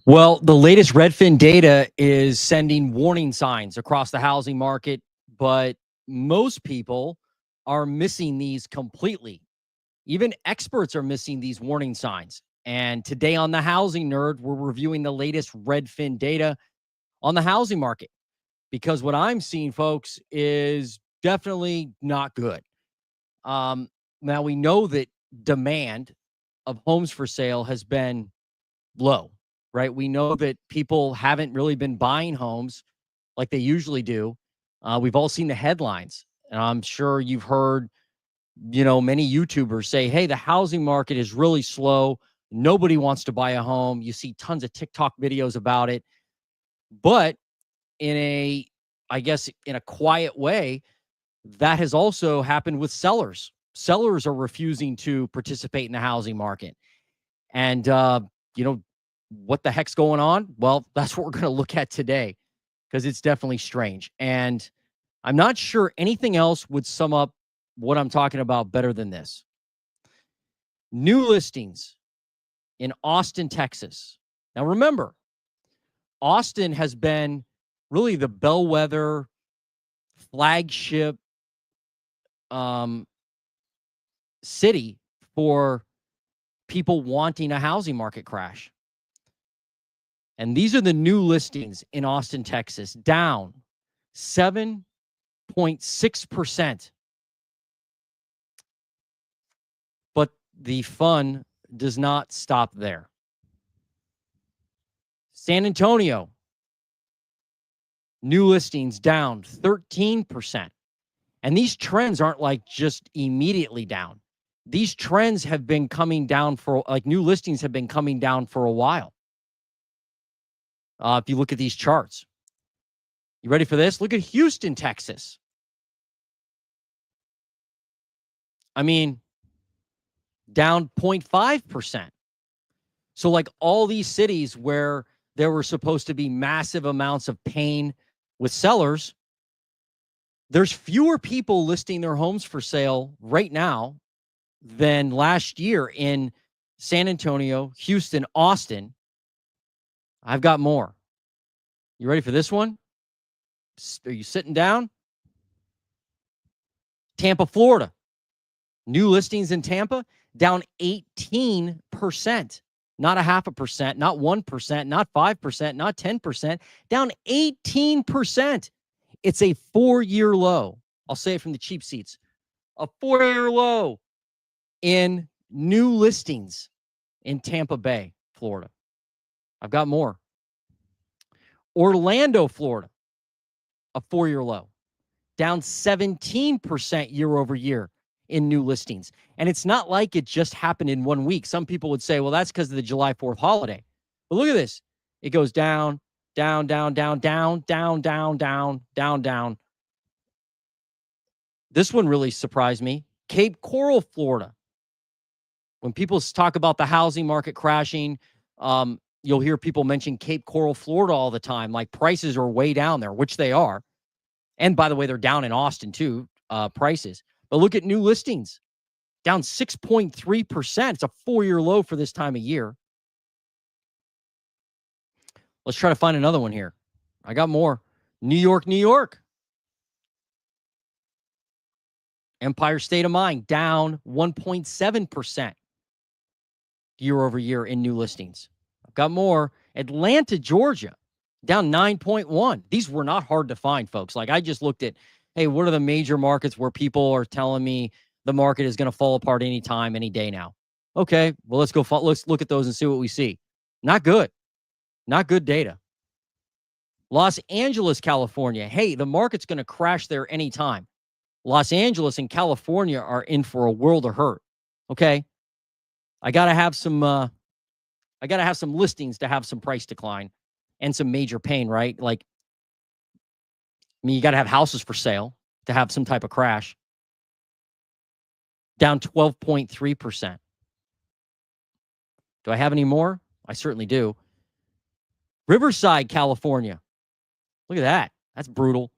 Well, the latest Redfin data is sending warning signs across the housing market, but most people are missing these completely. Even experts are missing these warning signs. And today on the Housing Nerd, we're reviewing the latest Redfin data on the housing market because what I'm seeing, folks, is definitely not good. Now, we know that demand of homes for sale has been low, right? We know that people haven't really been buying homes like they usually do. We've all seen the headlines, and I'm sure you've heard, many YouTubers say, hey, the housing market is really slow. Nobody wants to buy a home. You see tons of TikTok videos about it. But I guess, in a quiet way, that has also happened with sellers. Sellers are refusing to participate in the housing market. And, what the heck's going on? Well, that's what we're going to look at today because it's definitely strange. And I'm not sure anything else would sum up what I'm talking about better than this. New listings in Austin, Texas. Now, remember, Austin has been really the bellwether flagship city for people wanting a housing market crash. And these are the new listings in Austin, Texas, down 7.6%. But the fun does not stop there. San Antonio, new listings down 13%. And these trends aren't like just immediately down. These trends have been coming down new listings have been coming down for a while. If you look at these charts. You ready for this? Look at Houston, Texas. I mean, down 0.5%. So like all these cities where there were supposed to be massive amounts of pain with sellers, there's fewer people listing their homes for sale right now than last year in San Antonio, Houston, Austin. I've got more. You ready for this one? Are you sitting down? Tampa, Florida. New listings in Tampa down 18%. Not 0.5%, not 1%, not 5%, not 10%, down 18%. It's a 4-year low. I'll say it from the cheap seats. A 4-year low in new listings in Tampa Bay, Florida. I've got more. Orlando, Florida, a 4-year low, down 17% year over year in new listings. And it's not like it just happened in 1 week. Some people would say, well, that's because of the July 4th holiday. But look at this. It goes down, down, down, down, down, down, down, down, down, down. This one really surprised me. Cape Coral, Florida. When people talk about the housing market crashing, you'll hear people mention Cape Coral, Florida all the time. Like prices are way down there, which they are. And by the way, they're down in Austin too, prices. But look at new listings, down 6.3%. It's a 4-year low for this time of year. Let's try to find another one here. I got more. New York, New York. Empire State of Mind, down 1.7% year over year in new listings. I've got more. Atlanta, Georgia, down 9.1. These were not hard to find, folks. Like I just looked at, hey, what are the major markets where people are telling me the market is going to fall apart anytime, any day now? Okay, well, let's look at those and see what we see. Not good. Not good data. Los Angeles, California. Hey, the market's going to crash there anytime. Los Angeles and California are in for a world of hurt. Okay, I gotta have some listings to have some price decline and some major pain, right? Like, I mean, you got to have houses for sale to have some type of crash. Down 12.3%. Do I have any more? I certainly do. Riverside, California. Look at that. That's brutal.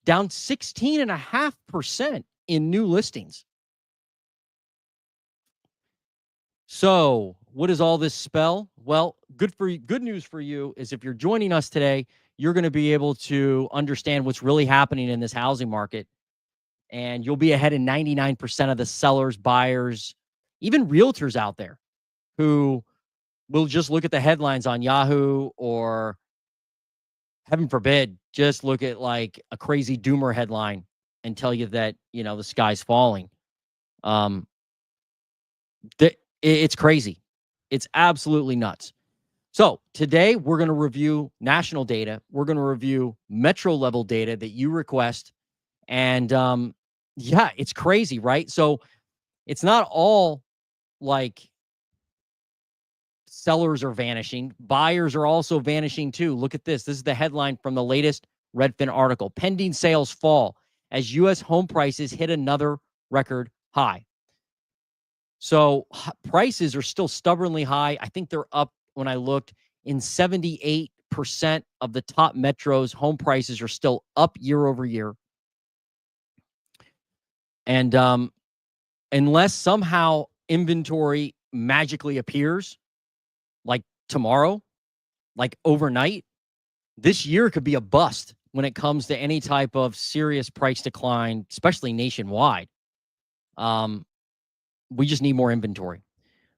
Down 16.5% in new listings. So what does all this spell? Well, good news for you is if you're joining us today, you're going to be able to understand what's really happening in this housing market, and you'll be ahead of 99% of the sellers, buyers, even realtors out there who will just look at the headlines on Yahoo, or heaven forbid, just look at like a crazy doomer headline and tell you that, the sky's falling. Um, it's crazy. It's absolutely nuts. So today we're going to review national data. We're going to review metro level data that you request. And yeah, it's crazy, right? So it's not all like sellers are vanishing. Buyers are also vanishing too. Look at this. This is the headline from the latest Redfin article. Pending sales fall as U.S. home prices hit another record high. So prices are still stubbornly high. I think they're up, when I looked, in 78% of the top metros. Home prices are still up year over year. And unless somehow inventory magically appears, like tomorrow, like overnight, this year could be a bust when it comes to any type of serious price decline, especially nationwide. We just need more inventory.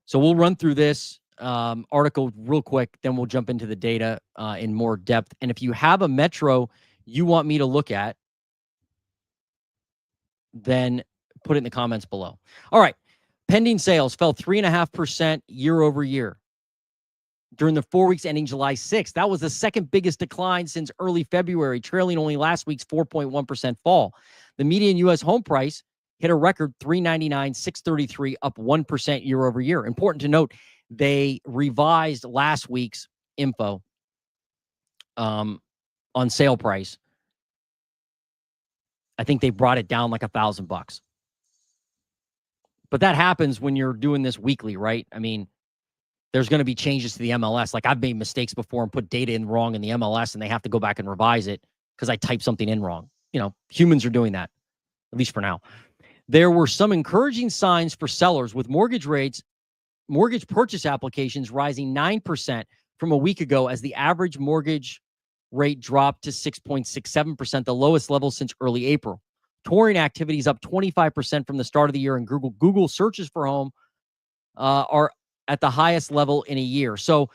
So we'll run through this article real quick, then we'll jump into the data in more depth. And if you have a metro you want me to look at, then put it in the comments below. All right. Pending sales fell 3.5% year over year during the 4 weeks ending July 6th. That was the second biggest decline since early February, trailing only last week's 4.1% fall. The median U.S. home price hit a record $399,633, up 1% year over year. Important to note, they revised last week's info on sale price. I think they brought it down like $1,000. But that happens when you're doing this weekly, right? I mean, there's going to be changes to the MLS. Like, I've made mistakes before and put data in wrong in the MLS, and they have to go back and revise it because I typed something in wrong. Humans are doing that, at least for now. There were some encouraging signs for sellers, with mortgage purchase applications rising 9% from a week ago as the average mortgage rate dropped to 6.67%, the lowest level since early April. Touring activity is up 25% from the start of the year, and Google searches for home are at the highest level in a year. So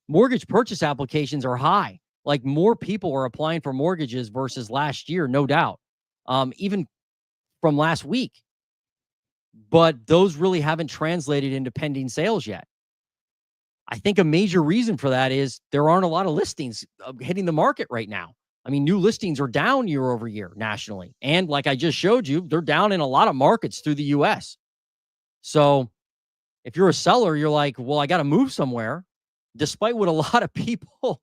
mortgage purchase applications are high. Like, more people are applying for mortgages versus last year, no doubt. Even from last week. But those really haven't translated into pending sales yet. I think a major reason for that is there aren't a lot of listings hitting the market right now. I mean, new listings are down year over year nationally. And like I just showed you, they're down in a lot of markets through the U.S. So if you're a seller, you're like, well, I got to move somewhere, despite what a lot of people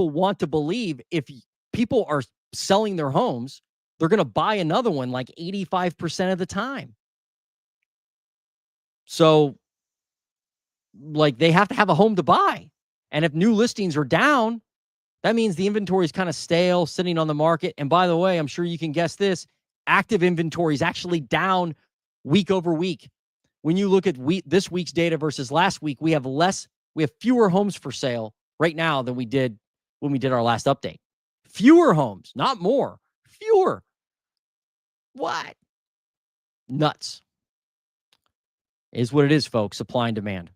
want to believe. If people are selling their homes, they're going to buy another one like 85% of the time. So, like, they have to have a home to buy. And if new listings are down, that means the inventory is kind of stale, sitting on the market. And by the way, I'm sure you can guess this, active inventory is actually down week over week. When you look at this week's data versus last week, we have fewer homes for sale right now than we did when we did our last update. Fewer homes, not more. Fewer. What? Nuts. Is what it is, folks. Supply and demand.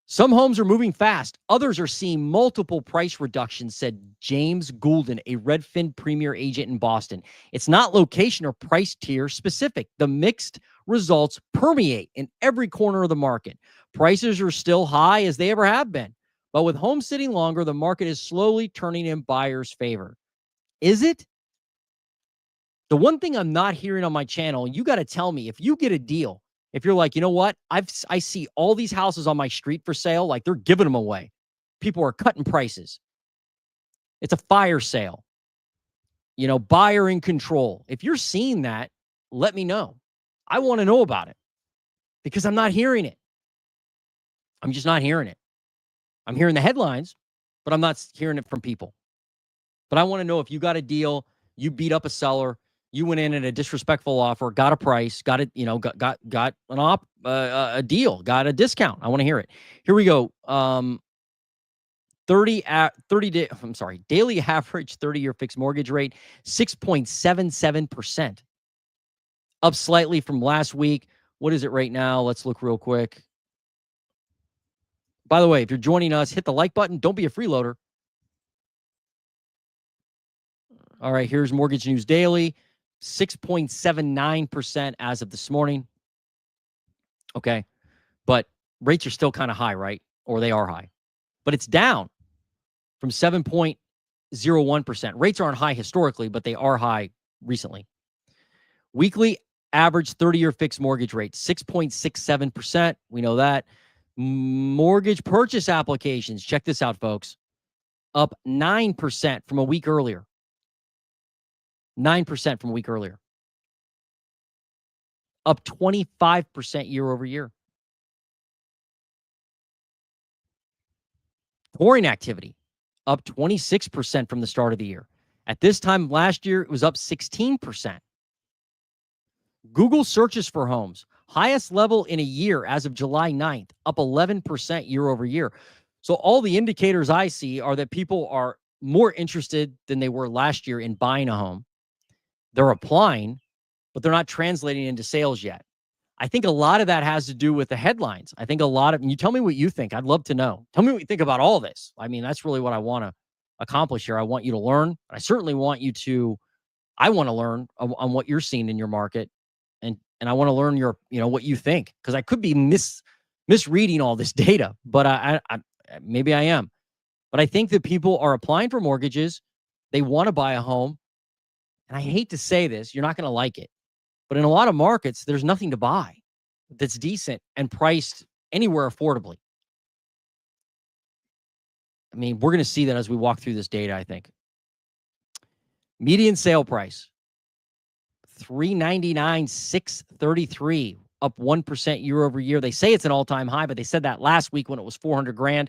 Some homes are moving fast. Others are seeing multiple price reductions, said James Goulden, a Redfin premier agent in Boston. It's not location or price tier specific. The mixed results permeate in every corner of the market. Prices are still high as they ever have been. But with homes sitting longer, the market is slowly turning in buyers' favor. Is it? The one thing I'm not hearing on my channel, you got to tell me, if you get a deal, if you're like, you know what, I see all these houses on my street for sale, like they're giving them away. People are cutting prices. It's a fire sale. Buyer in control. If you're seeing that, let me know. I want to know about it because I'm not hearing it. I'm just not hearing it. I'm hearing the headlines, but I'm not hearing it from people. But I want to know if you got a deal, you beat up a seller, You went in at a disrespectful offer, got a price, got it, got an a deal, got a discount. I want to hear it. Here we go. 30 day, I'm sorry, daily average 30-year fixed mortgage rate, 6.77%. Up slightly from last week. What is it right now? Let's look real quick. By the way, if you're joining us, hit the like button. Don't be a freeloader. All right, here's Mortgage News Daily, 6.79% as of this morning. Okay, but rates are still kind of high, right? Or they are high. But it's down from 7.01%. Rates aren't high historically, but they are high recently. Weekly average 30-year fixed mortgage rate, 6.67%. We know that. Mortgage purchase applications, check this out, folks, up 9% from a week earlier. 9% from a week earlier. Up 25% year over year. Touring activity, up 26% from the start of the year. At this time last year, it was up 16%. Google searches for homes, highest level in a year as of July 9th, up 11% year over year. So all the indicators I see are that people are more interested than they were last year in buying a home. They're applying, but they're not translating into sales yet. I think a lot of that has to do with the headlines. I think a lot of, and you tell me what you think. I'd love to know. Tell me what you think about all this. I mean, that's really what I want to accomplish here. I want you to learn. I certainly want you to, I want to learn on what you're seeing in your market. And I want to learn your, what you think, because I could be misreading all this data, but I maybe I am. But I think that people are applying for mortgages. They want to buy a home. And I hate to say this, you're not going to like it. But in a lot of markets, there's nothing to buy that's decent and priced anywhere affordably. I mean, we're going to see that as we walk through this data, I think. Median sale price, $399,633, up 1% year over year. They say it's an all-time high, but they said that last week when it was $400,000.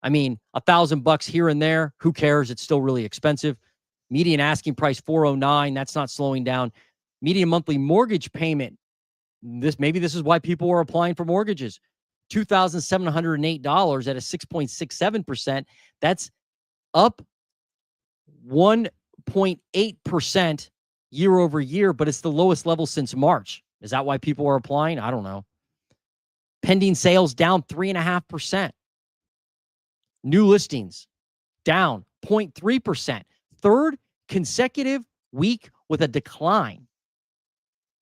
I mean, $1,000 here and there, who cares? It's still really expensive. Median asking price $409. That's not slowing down. Median monthly mortgage payment. Maybe this is why people are applying for mortgages. $2,708 at a 6.67%. That's up 1.8% year over year, but it's the lowest level since March. Is that why people are applying? I don't know. Pending sales down 3.5%. New listings down 0.3%. Third consecutive week with a decline.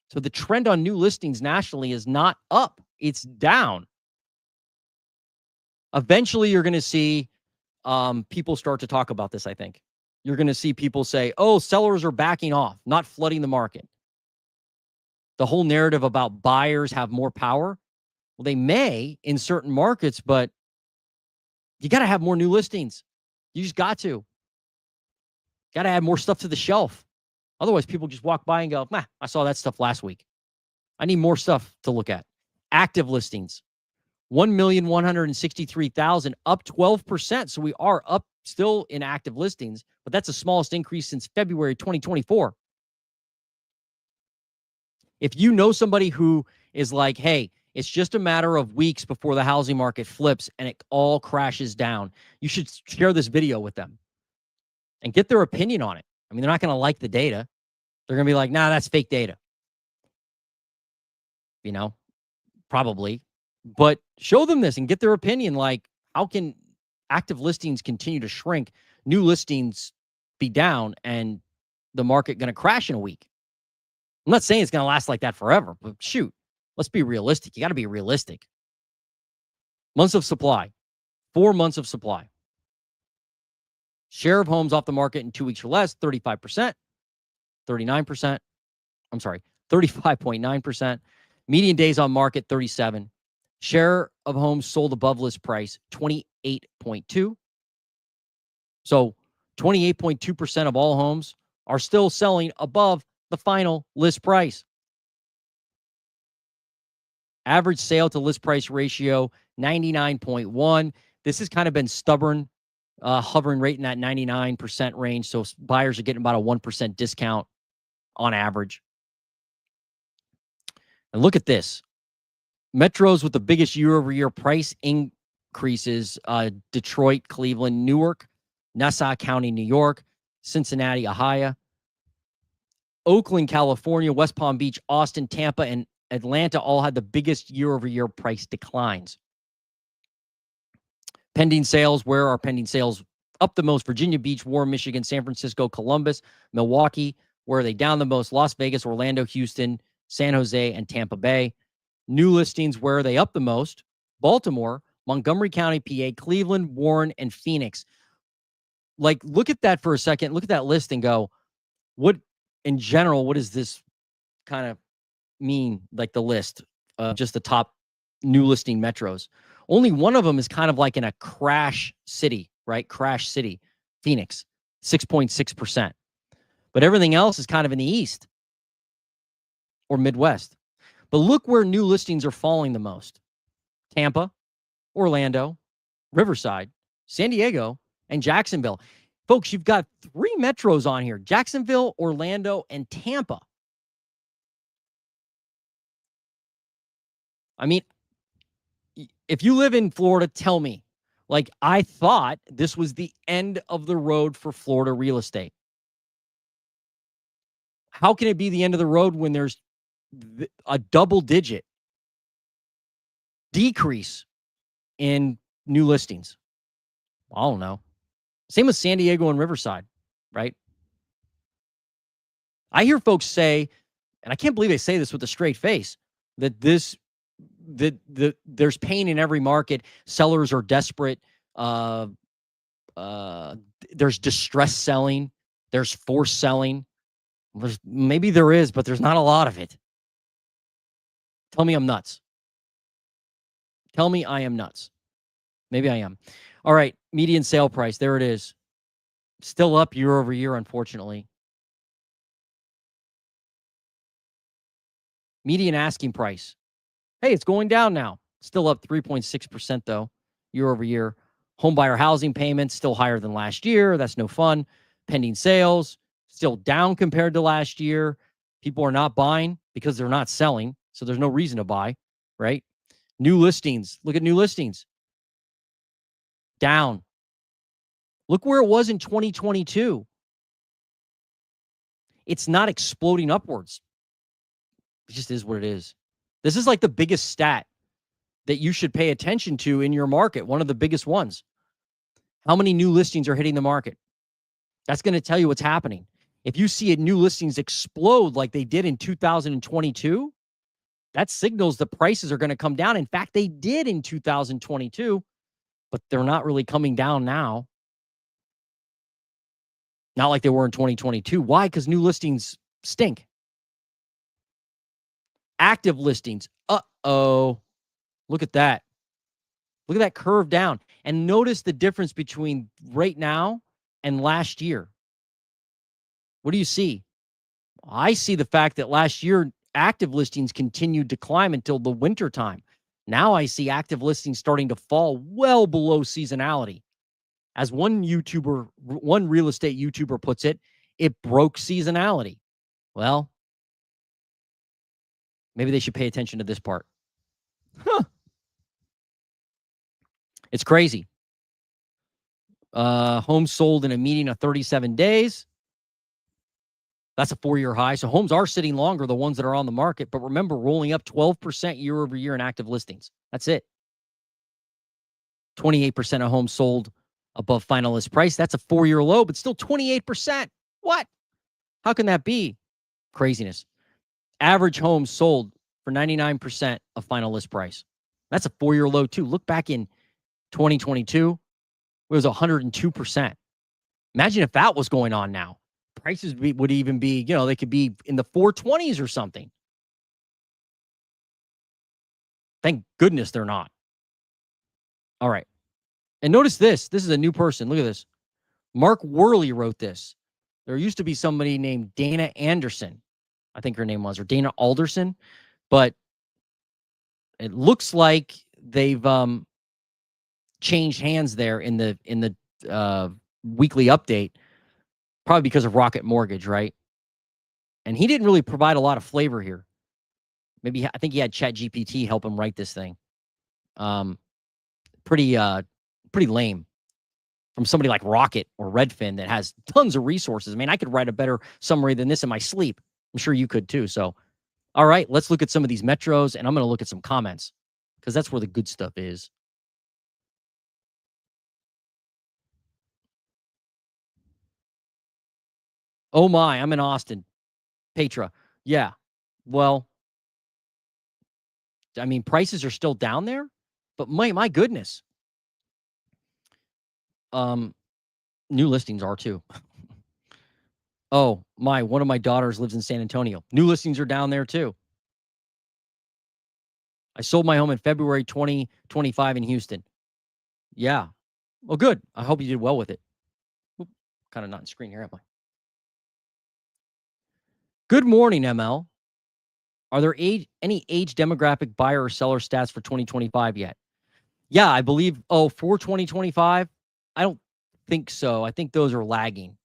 So the trend on new listings nationally is not up. It's down. Eventually, you're going to see people start to talk about this, I think. You're going to see people say, oh, sellers are backing off, not flooding the market. The whole narrative about buyers have more power. Well, they may in certain markets, but you got to have more new listings. You just got to. Got to add more stuff to the shelf. Otherwise, people just walk by and go, I saw that stuff last week. I need more stuff to look at. Active listings, 1,163,000, up 12%. So we are up still in active listings, but that's the smallest increase since February 2024. If you know somebody who is like, hey, it's just a matter of weeks before the housing market flips and it all crashes down, you should share this video with them and get their opinion on it. I mean, they're not going to like the data. They're going to be like, nah, that's fake data. Probably. But show them this and get their opinion. Like, how can active listings continue to shrink, new listings be down, and the market going to crash in a week? I'm not saying it's going to last like that forever, but shoot, let's be realistic. You got to be realistic. Months of supply, 4 months of supply. Share of homes off the market in 2 weeks or less, 35%, 39%. I'm sorry, 35.9%. Median days on market, 37. Share of homes sold above list price, 28.2. So 28.2% of all homes are still selling above the final list price. Average sale to list price ratio, 99.1. This has kind of been stubborn, hovering right in that 99% range. So buyers are getting about a 1% discount on average. And look at this. Metros with the biggest year-over-year price increases, Detroit, Cleveland, Newark, Nassau County, New York, Cincinnati, Ohio, Oakland, California, West Palm Beach, Austin, Tampa, and Atlanta all had the biggest year-over-year price declines. Pending sales, where are pending sales up the most? Virginia Beach, Warren, Michigan, San Francisco, Columbus, Milwaukee. Where are they down the most? Las Vegas, Orlando, Houston, San Jose, and Tampa Bay. New listings, where are they up the most? Baltimore, Montgomery County, PA, Cleveland, Warren, and Phoenix. Like, look at that for a second. Look at that list and go, what, in general, what does this kind of mean? Like the list of just the top new listing metros. Only one of them is kind of like in a crash city, right? Crash city, Phoenix, 6.6%. But everything else is kind of in the East or Midwest. But look where new listings are falling the most. Tampa, Orlando, Riverside, San Diego, and Jacksonville. Folks, you've got 3 metros on here: Jacksonville, Orlando, and Tampa. I mean, if you live in Florida, tell me. Like, I thought this was the end of the road for Florida real estate. How can it be the end of the road when there's a double-digit decrease in new listings? I don't know. Same with San Diego and Riverside, right? I hear folks say, and I can't believe they say this with a straight face, that there's pain in every market. Sellers are desperate. There's distress selling. There's forced selling. Maybe there is, but there's not a lot of it. Tell me I'm nuts. Tell me I am nuts. Maybe I am. All right, median sale price. There it is. Still up year over year, unfortunately. Median asking price. Hey, it's going down now. Still up 3.6% though, year over year. Homebuyer housing payments still higher than last year. That's no fun. Pending sales still down compared to last year. People are not buying because they're not selling, so there's no reason to buy, right? New listings. Look at new listings. Down. Look where it was in 2022. It's not exploding upwards. It just is what it is. This is like the biggest stat that you should pay attention to in your market, one of the biggest ones. How many new listings are hitting the market? That's going to tell you what's happening. If you see new listings explode like they did in 2022, that signals the prices are going to come down. In fact, they did in 2022, but they're not really coming down now. Not like they were in 2022. Why? Because new listings stink. Active listings. Uh-oh. Look at that. Look at that curve down. And notice the difference between right now and last year. What do you see? I see the fact that last year, active listings continued to climb until the winter time. Now I see active listings starting to fall well below seasonality. As one real estate YouTuber puts it, it broke seasonality. Well, maybe they should pay attention to this part. It's crazy. Homes sold in a median of 37 days. That's a 4-year high. So homes are sitting longer, the ones that are on the market. But remember, rolling up 12% year over year in active listings. That's it. 28% of homes sold above final list price. That's a 4-year low, but still 28%. What? How can that be? Craziness. Average homes sold for 99% of final list price. That's a 4-year low too. Look back in 2022, it was 102%. Imagine if that was going on now. Prices would even be, they could be in the 420s or something. Thank goodness they're not. All right. And notice this. This is a new person. Look at this. Mark Worley wrote this. There used to be somebody named Dana Anderson, I think her name was, or Dana Alderson. But it looks like they've changed hands there in the weekly update, probably because of Rocket Mortgage, right? And he didn't really provide a lot of flavor here. Maybe I think he had ChatGPT help him write this thing. Pretty lame from somebody like Rocket or Redfin that has tons of resources. I mean, I could write a better summary than this in my sleep. I'm sure you could too. So, all right, let's look at some of these metros, and I'm going to look at some comments because that's where the good stuff is. Oh my, I'm in Austin. Petra. Yeah. Well, I mean, prices are still down there, but my goodness. New listings are too. Oh, one of my daughters lives in San Antonio. New listings are down there too. I sold my home in February 2025 in Houston. Yeah. Well, good. I hope you did well with it. Kind of not in screen here, am I? Good morning, ML. Are there any age demographic buyer or seller stats for 2025 yet? Yeah, I believe. Oh, for 2025, I don't think so. I think those are lagging.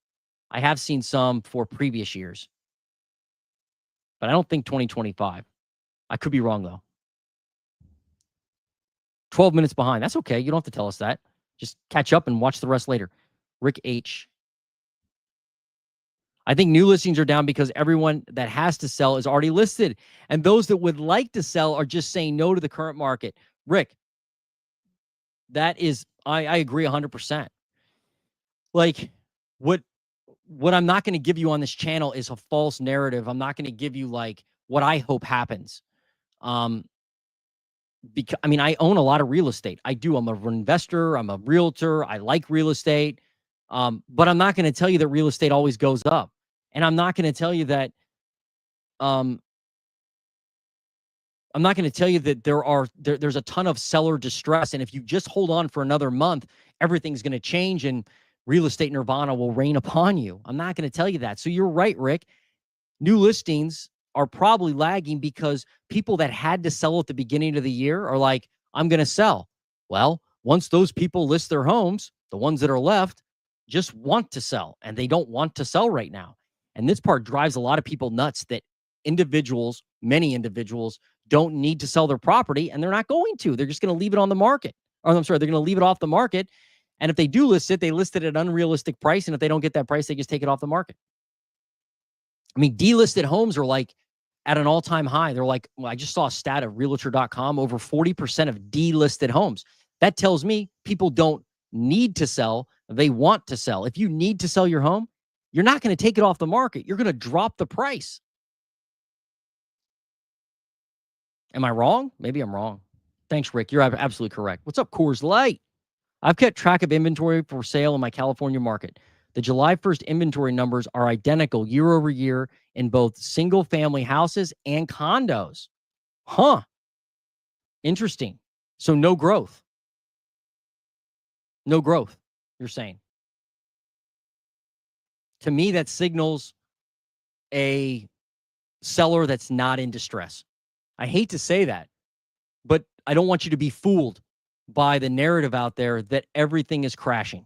I have seen some for previous years, but I don't think 2025. I could be wrong though. 12 minutes behind. That's okay. You don't have to tell us that. Just catch up and watch the rest later. Rick H. I think new listings are down because everyone that has to sell is already listed. And those that would like to sell are just saying no to the current market. Rick, that is, I agree 100%. Like, what I'm not going to give you on this channel is a false narrative. I'm not going to give you like what I hope happens. Because I mean, I own a lot of real estate. I do. I'm an investor. I'm a realtor. I like real estate. But I'm not going to tell you that real estate always goes up. And I'm not going to tell you that I'm not going to tell you that there's a ton of seller distress. And if you just hold on for another month, everything's going to change and real estate nirvana will rain upon you. I'm not going to tell you that. So you're right, Rick. New listings are probably lagging because people that had to sell at the beginning of the year are like, I'm going to sell. Well, once those people list their homes, the ones that are left just want to sell and they don't want to sell right now. And this part drives a lot of people nuts that many individuals don't need to sell their property and they're not going to. They're just going to leave it on the market. Or I'm sorry, they're going to leave it off the market. And if they do list it, they list it at an unrealistic price. And if they don't get that price, they just take it off the market. I mean, delisted homes are like at an all-time high. They're like, well, I just saw a stat of realtor.com, over 40% of delisted homes. That tells me people don't need to sell. They want to sell. If you need to sell your home, you're not going to take it off the market. You're going to drop the price. Am I wrong? Maybe I'm wrong. Thanks, Rick. You're absolutely correct. What's up, Coors Light? I've kept track of inventory for sale in my California market. The July 1st inventory numbers are identical year over year in both single-family houses and condos. Huh. Interesting. So no growth. No growth, you're saying. To me, that signals a seller that's not in distress. I hate to say that, but I don't want you to be fooled by the narrative out there that everything is crashing.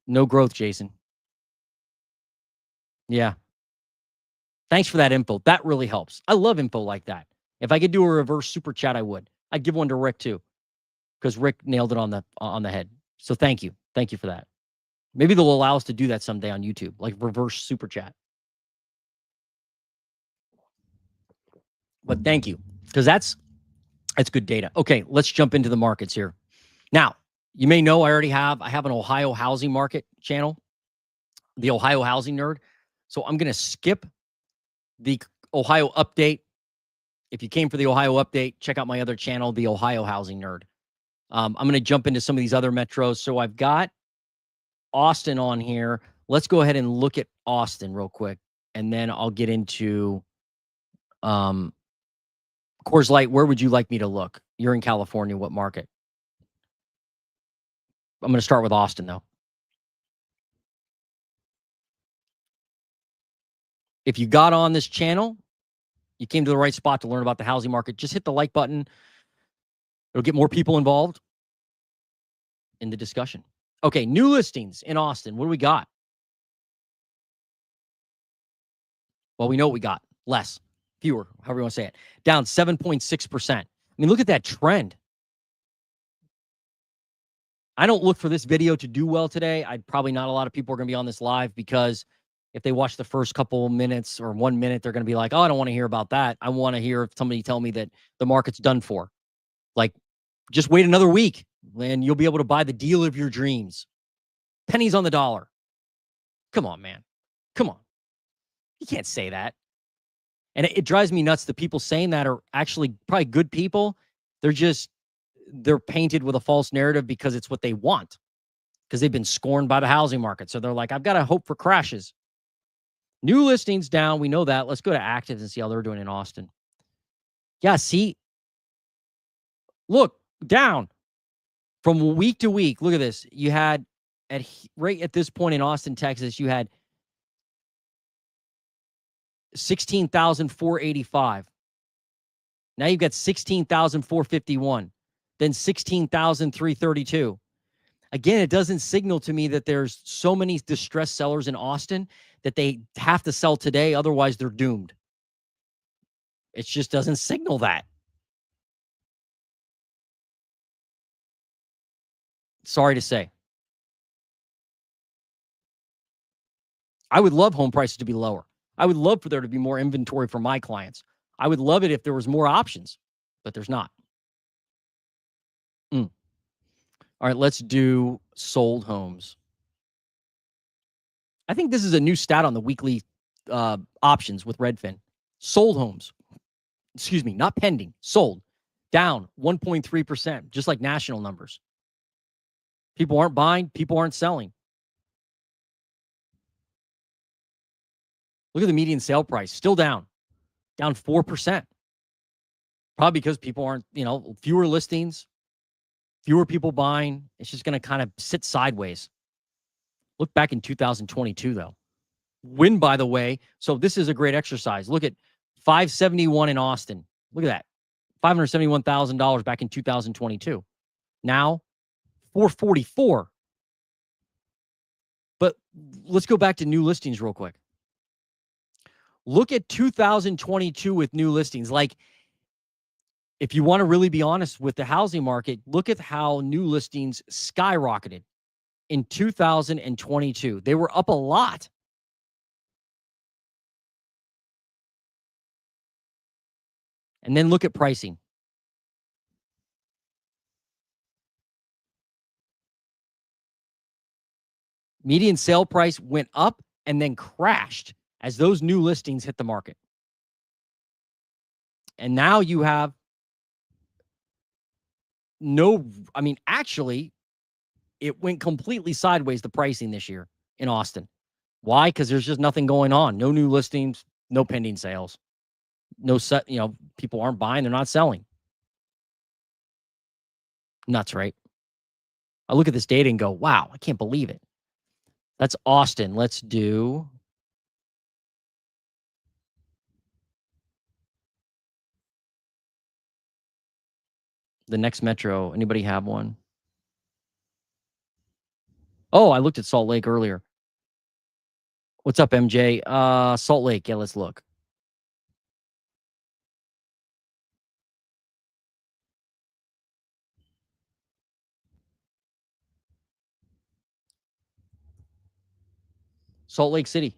No growth, Jason. Yeah. Thanks for that info. That really helps. I love info like that. If I could do a reverse super chat, I would. I'd give one to Rick too, because Rick nailed it on the head. So thank you. Thank you for that. Maybe they'll allow us to do that someday on YouTube, like reverse super chat. But thank you, because that's good data. Okay, let's jump into the markets here. Now, you may know I have an Ohio housing market channel, the Ohio Housing Nerd. So I'm going to skip the Ohio update. If you came for the Ohio update, check out my other channel, the Ohio Housing Nerd. I'm going to jump into some of these other metros. So I've got Austin on here. Let's go ahead and look at Austin real quick, and then I'll get into Coors Light. Where would you like me to look? You're in California. What market? I'm going to start with Austin, though. If you got on this channel, you came to the right spot to learn about the housing market. Just hit the like button. It'll get more people involved in the discussion. Okay, new listings in Austin. What do we got? Well, we know what we got. Less, fewer, however you want to say it. Down 7.6%. I mean, look at that trend. I don't look for this video to do well today. Probably not a lot of people are going to be on this live, because if they watch the first couple minutes or 1 minute, they're going to be like, oh, I don't want to hear about that. I want to hear somebody tell me that the market's done for. Like, just wait another week and you'll be able to buy the deal of your dreams. Pennies on the dollar. Come on, man. Come on. You can't say that. And it drives me nuts. The people saying that are actually probably good people. They're painted with a false narrative because it's what they want, because they've been scorned by the housing market. So they're like, I've got to hope for crashes. New listings down. We know that. Let's go to actives and see how they're doing in Austin. Yeah, see, look, down from week to week. Look at this. You had right at this point in Austin, Texas, you had 16,485. Now you've got 16,451, then 16,332. Again, it doesn't signal to me that there's so many distressed sellers in Austin that they have to sell today, otherwise they're doomed. It just doesn't signal that. Sorry to say. I would love home prices to be lower. I would love for there to be more inventory for my clients. I would love it if there was more options, but there's not. All right, let's do sold homes. I think this is a new stat on the weekly options with Redfin. Sold homes. Excuse me, not pending. Sold. Down 1.3%, just like national numbers. People aren't buying. People aren't selling. Look at the median sale price. Still down 4%. Probably because people aren't, fewer listings, fewer people buying. It's just going to kind of sit sideways. Look back in 2022, though. Win, by the way. So this is a great exercise. Look at 571 in Austin. Look at that. $571,000 back in 2022. Now, 444. But let's go back to new listings real quick. Look at 2022 with new listings. Like, if you want to really be honest with the housing market, look at how new listings skyrocketed in 2022. They were up a lot. And then look at pricing. Median sale price went up and then crashed as those new listings hit the market. And now you have actually, it went completely sideways, the pricing this year in Austin. Why? Because there's just nothing going on. No new listings, no pending sales. People aren't buying, they're not selling. Nuts, right? I look at this data and go, wow, I can't believe it. That's Austin. Let's do the next metro. Anybody have one? Oh, I looked at Salt Lake earlier. What's up, MJ? Salt Lake. Yeah, let's look. Salt Lake City.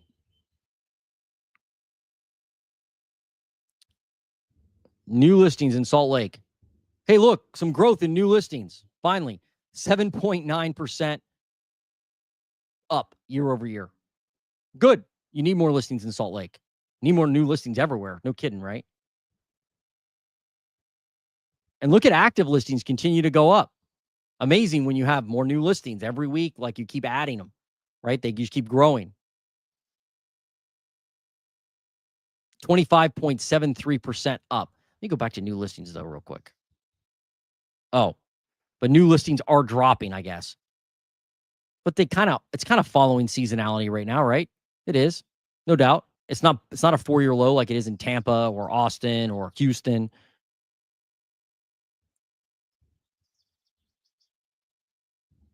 New listings in Salt Lake. Hey, look, some growth in new listings. Finally, 7.9% up year over year. Good. You need more listings in Salt Lake. You need more new listings everywhere. No kidding, right? And look at active listings continue to go up. Amazing when you have more new listings every week, like you keep adding them, right? They just keep growing. 25.73% up. Let me go back to new listings, though, real quick. Oh, but new listings are dropping, I guess. But it's kind of following seasonality right now, right? It is, no doubt. It's not a 4-year low like it is in Tampa or Austin or Houston.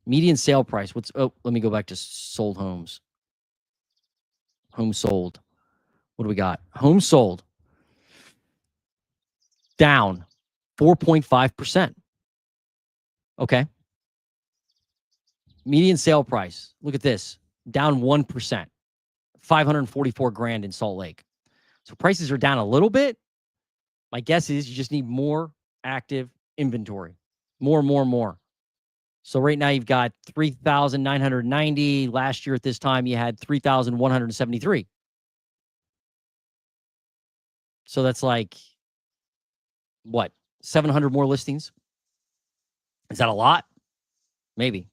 Median sale price. Let me go back to sold homes. Homes sold. What do we got? Homes sold down 4.5%. Okay. Median sale price. Look at this. Down 1%. 544 grand in Salt Lake. So prices are down a little bit. My guess is you just need more active inventory. More. So right now you've got 3,990. Last year at this time you had 3,173. So that's like, what, 700 more listings? Is that a lot? Maybe.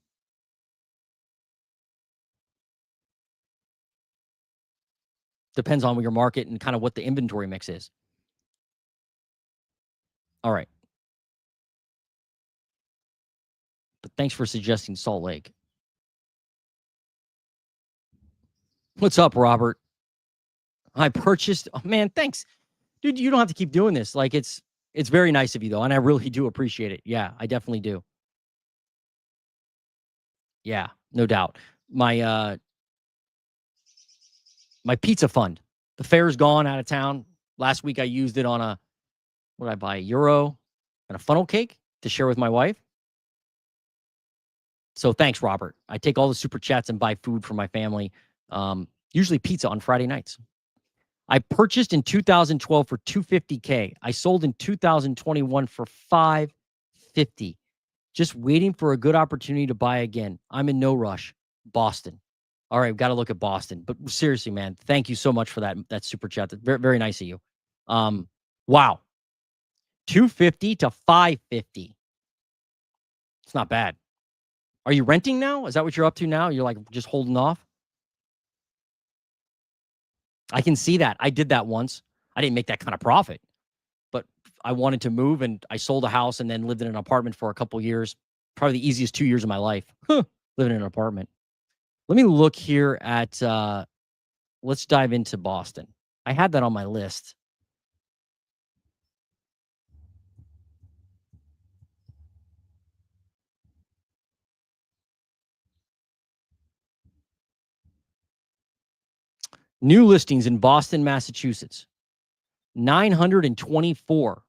Depends on your market and kind of what the inventory mix is. All right. But thanks for suggesting Salt Lake. What's up, Robert? I purchased. Oh, man, thanks. Dude, you don't have to keep doing this. Like, it's very nice of you, though, and I really do appreciate it. Yeah, I definitely do. Yeah, no doubt. My pizza fund. The fair's gone out of town. Last week I used it on what did I buy? €1 and a funnel cake to share with my wife. So thanks, Robert. I take all the super chats and buy food for my family. Usually pizza on Friday nights. I purchased in 2012 for $250K. I sold in 2021 for $550. Just waiting for a good opportunity to buy again. I'm in no rush. Boston. All right, we've got to look at Boston. But seriously, man, thank you so much for that super chat. That's very, very nice of you. Wow. 250 to 550. It's not bad. Are you renting now? Is that what you're up to now? You're like just holding off? I can see that. I did that once. I didn't make that kind of profit, but I wanted to move and I sold a house and then lived in an apartment for a couple years. Probably the easiest 2 years of my life, living in an apartment. Let me look here at, let's dive into Boston. I had that on my list. New listings in Boston, Massachusetts. 924.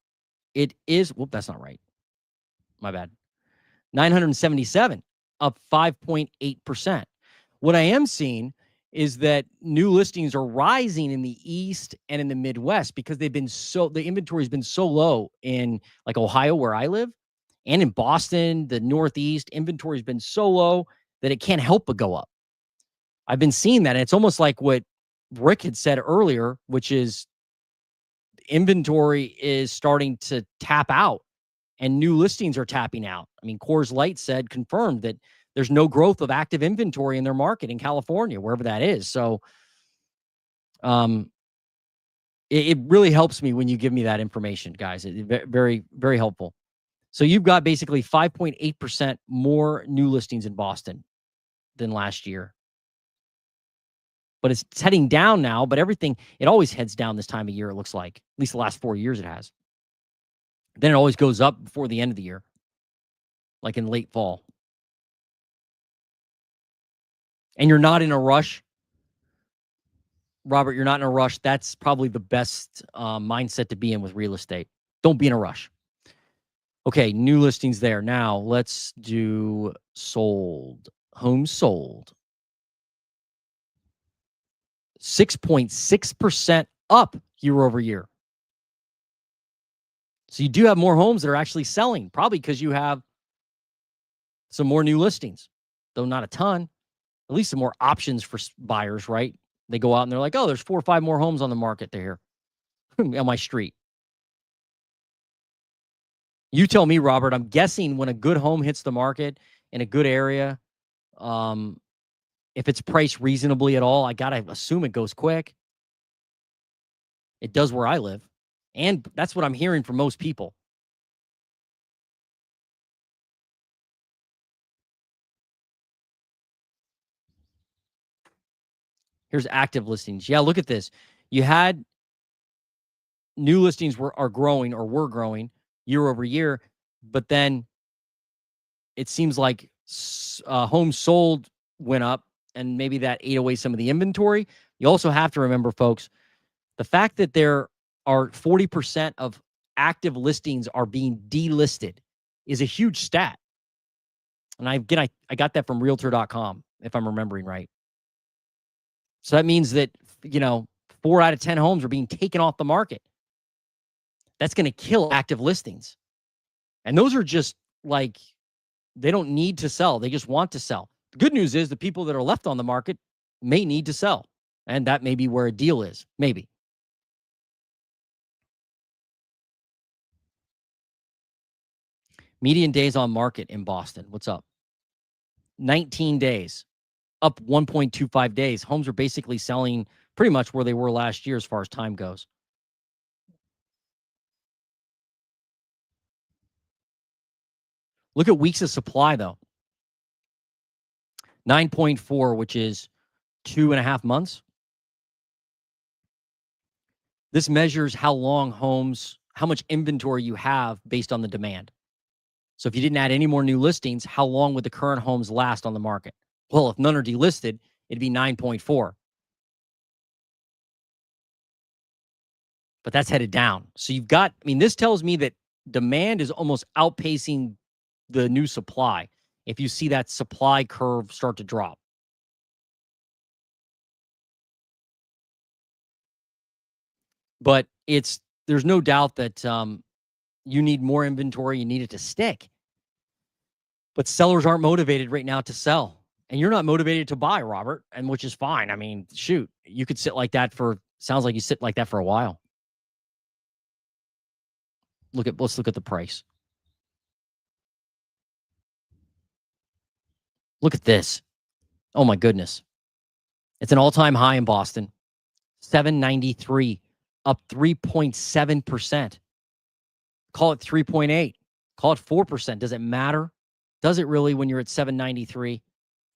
It is, whoop, that's not right. My bad. 977, up 5.8%. What I am seeing is that new listings are rising in the East and in the Midwest because the inventory has been so low in like Ohio, where I live, and in Boston, the Northeast. Inventory has been so low that it can't help but go up. I've been seeing that. And it's almost like what Rick had said earlier, which is inventory is starting to tap out and new listings are tapping out. I mean, Coors Light confirmed that there's no growth of active inventory in their market in California, wherever that is. So it really helps me when you give me that information, guys. Very, very helpful. So you've got basically 5.8% more new listings in Boston than last year. But it's heading down now, but it always heads down this time of year, it looks like. At least the last 4 years it has. Then it always goes up before the end of the year, like in late fall. And you're not in a rush. Robert, you're not in a rush. That's probably the best mindset to be in with real estate. Don't be in a rush. Okay, new listings there. Now let's do sold. Homes sold. 6.6% up year over year. So you do have more homes that are actually selling, probably because you have some more new listings, though not a ton. At least some more options for buyers, right? They go out and they're like, oh, there's 4 or 5 more homes on the market there on my street. You tell me, Robert. I'm guessing when a good home hits the market in a good area, if it's priced reasonably at all, I got to assume it goes quick. It does where I live. And that's what I'm hearing from most people. Here's active listings. Yeah, look at this. You had new listings are growing or were growing year over year, but then it seems like homes sold went up, and maybe that ate away some of the inventory. You also have to remember, folks, The fact that there are 40% of active listings are being delisted is a huge stat. And I got that from realtor.com, if I'm remembering right. So that means that, 4 out of 10 homes are being taken off the market. That's going to kill active listings. And those are just like, they don't need to sell. They just want to sell. The good news is the people that are left on the market may need to sell. And that may be where a deal is. Maybe. Median days on market in Boston. What's up? 19 days. Up 1.25 days. Homes are basically selling pretty much where they were last year as far as time goes. Look at weeks of supply, though. 9.4, which is 2.5 months. This measures how much inventory you have based on the demand. So if you didn't add any more new listings, how long would the current homes last on the market? Well, if none are delisted, it'd be 9.4. But that's headed down. So this tells me that demand is almost outpacing the new supply if you see that supply curve start to drop. But there's no doubt that you need more inventory. You need it to stick. But sellers aren't motivated right now to sell. And you're not motivated to buy, Robert, and which is fine. I mean, shoot, you could sit like that sounds like you sit like that for a while. Let's look at the price. Look at this. Oh my goodness. It's an all-time high in Boston. 793, up 3.7%. Call it 3.8. Call it 4%. Does it matter? Does it really when you're at 793?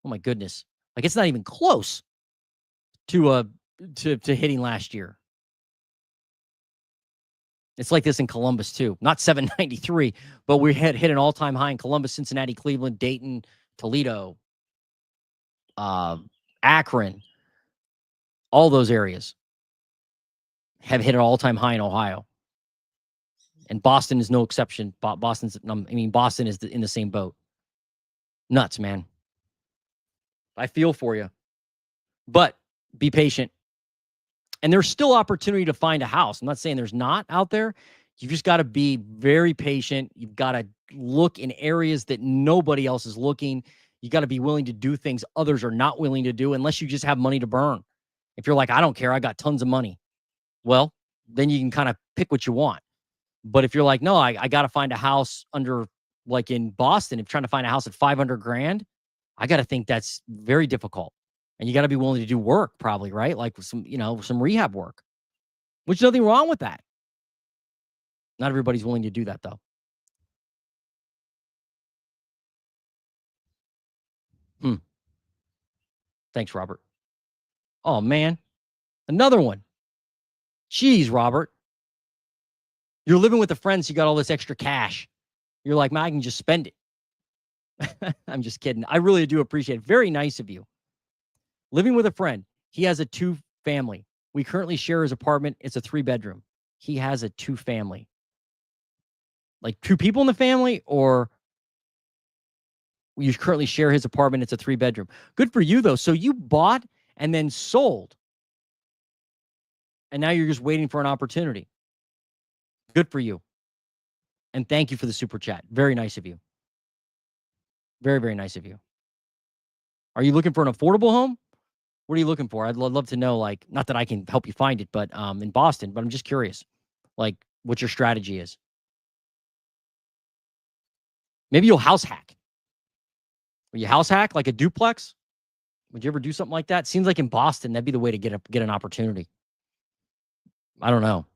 Oh my goodness. Like it's not even close to hitting last year. It's like this in Columbus too. Not 793, but we had hit an all-time high in Columbus, Cincinnati, Cleveland, Dayton, Toledo, Akron. All those areas have hit an all-time high in Ohio. And Boston is no exception. Boston is in the same boat. Nuts, man. I feel for you. But be patient. And there's still opportunity to find a house. I'm not saying there's not out there. You've just got to be very patient. You've got to look in areas that nobody else is looking. You got to be willing to do things others are not willing to do unless you just have money to burn. If you're like, I don't care, I got tons of money. Well, then you can kind of pick what you want. But if you're like, no, I got to find a house under, like in Boston, if trying to find a house at 500 grand, I got to think that's very difficult. And you got to be willing to do work probably, right? Like some rehab work, which nothing wrong with that. Not everybody's willing to do that though. Thanks, Robert. Oh man, another one. Jeez, Robert. You're living with a friend, so you got all this extra cash. You're like, man, I can just spend it. I'm just kidding. I really do appreciate it. Very nice of you. Living with a friend. He has a 2-family. We currently share his apartment. It's a 3-bedroom. He has a 2-family. Like 2 people in the family, or you currently share his apartment. It's a 3-bedroom. Good for you, though. So you bought and then sold. And now you're just waiting for an opportunity. Good for you. And thank you for the super chat. Very nice of you. Very, very nice of you. Are you looking for an affordable home? What are you looking for? I'd love to know, like, not that I can help you find it, but in Boston, but I'm just curious, like, what your strategy is. Maybe you'll house hack. Will you house hack like a duplex? Would you ever do something like that? Seems like in Boston, that'd be the way to get an opportunity. I don't know.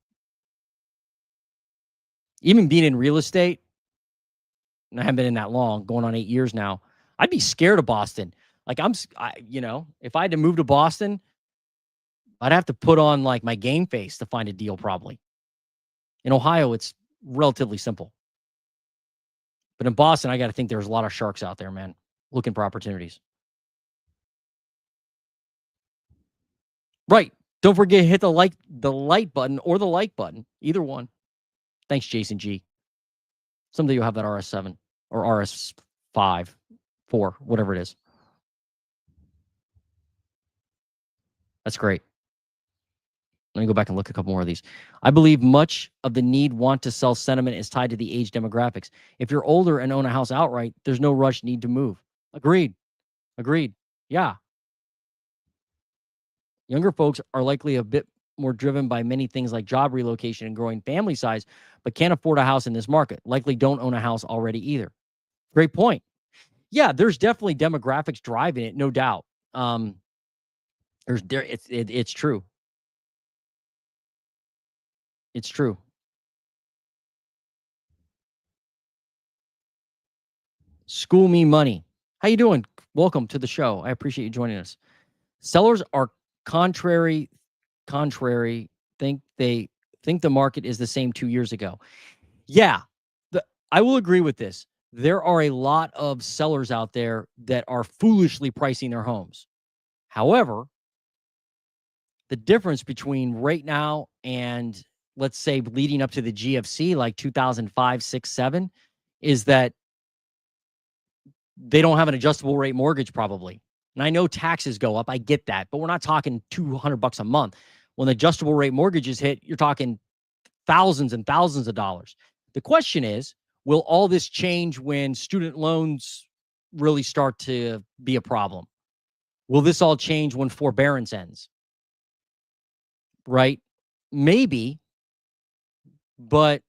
Even being in real estate, and I haven't been in that long, going on 8 years now, I'd be scared of Boston. Like if I had to move to Boston, I'd have to put on like my game face to find a deal probably. In Ohio, it's relatively simple. But in Boston, I got to think there's a lot of sharks out there, man, looking for opportunities. Right. Don't forget to hit the like button or the like button. Either one. Thanks, Jason G. Someday you'll have that RS7 or RS5, 4, whatever it is. That's great. Let me go back and look at a couple more of these. I believe much of the want to sell sentiment is tied to the age demographics. If you're older and own a house outright, there's no rush need to move. Agreed. Yeah. Younger folks are likely a bit more driven by many things like job relocation and growing family size, but can't afford a house in this market. Likely don't own a house already either. Great point. Yeah, there's definitely demographics driving it, no doubt. It's true. It's true. School me money. How you doing? Welcome to the show. I appreciate you joining us. Sellers are contrary. Think the market is the same 2 years ago. Yeah, I will agree with this. There are a lot of sellers out there that are foolishly pricing their homes. However, the difference between right now and let's say leading up to the GFC, like 2005, 6, 7, is that they don't have an adjustable rate mortgage probably. And I know taxes go up. I get that. But we're not talking $200 a month. When adjustable rate mortgages hit, you're talking thousands and thousands of dollars. The question is, will all this change when student loans really start to be a problem? Will this all change when forbearance ends? Right? Maybe, but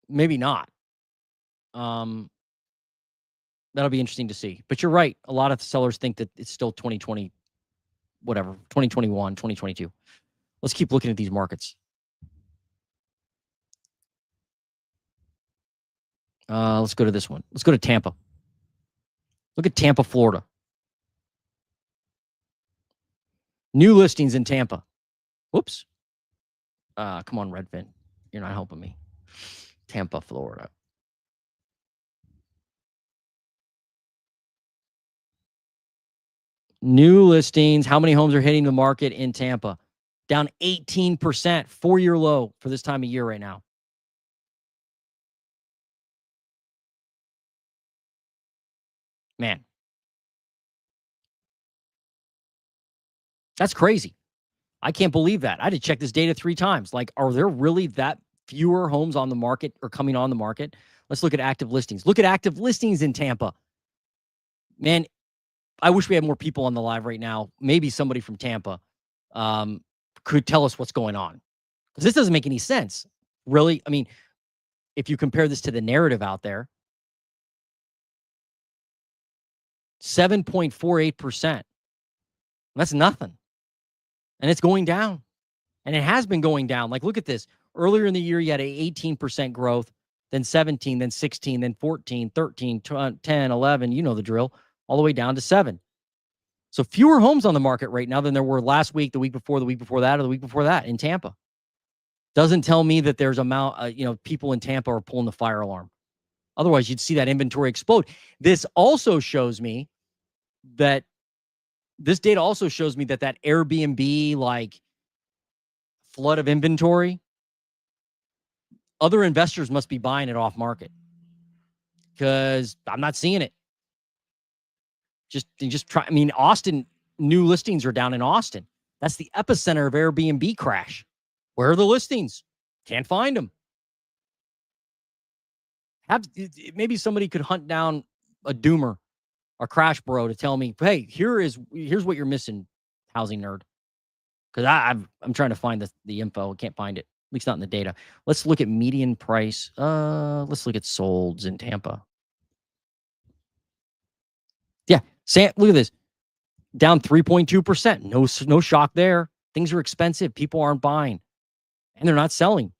maybe not. That'll be interesting to see. But you're right. A lot of sellers think that it's still 2020, whatever, 2021, 2022. Let's keep looking at these markets. Let's go to this one. Let's go to Tampa. Look at Tampa, Florida. New listings in Tampa. Whoops. Come on, Redfin. You're not helping me. Tampa, Florida. New listings. How many homes are hitting the market in Tampa? Down 18%, 4-year low for this time of year right now. Man. That's crazy. I can't believe that. I had to check this data 3 times. Like, are there really that fewer homes on the market or coming on the market? Let's look at active listings. Look at active listings in Tampa. Man, I wish we had more people on the live right now. Maybe somebody from Tampa could tell us what's going on. Because this doesn't make any sense. Really? I mean, if you compare this to the narrative out there, 7.48%. That's nothing. And it's going down. And it has been going down. Like, look at this. Earlier in the year, you had a 18% growth, then 17, then 16, then 14, 13, 10, 11. You know the drill. All the way down to 7. So fewer homes on the market right now than there were last week, the week before, the week before that, or the week before that in Tampa. Doesn't tell me that there's people in Tampa are pulling the fire alarm. Otherwise, you'd see that inventory explode. This data also shows me that that Airbnb like flood of inventory, other investors must be buying it off market because I'm not seeing it. Just try. I mean, Austin, new listings are down in Austin. That's the epicenter of Airbnb crash. Where are the listings? Can't find them. Maybe somebody could hunt down a doomer, a crash bro, to tell me, hey, here's what you're missing, housing nerd. Because I'm trying to find the info. I can't find it. At least not in the data. Let's look at median price. Let's look at solds in Tampa. Yeah, look at this. Down 3.2%. No shock there. Things are expensive. People aren't buying. And they're not selling.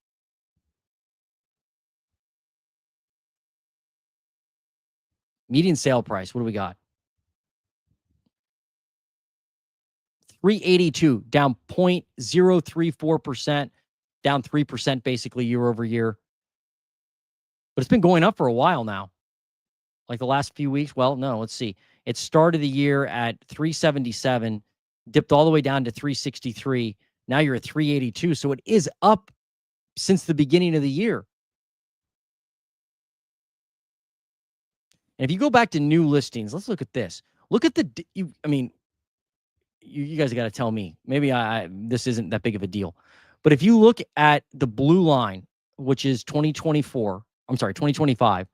Median sale price. What do we got? 382, down 0.034%, down 3% basically year over year. But it's been going up for a while now. Like the last few weeks. Well, no, let's see. It started the year at 377, dipped all the way down to 363, Now you're at 382. So it is up since the beginning of the year. And if you go back to new listings, let's look at this. Look at you guys got to tell me. Maybe this isn't that big of a deal. But if you look at the blue line, which is 2025,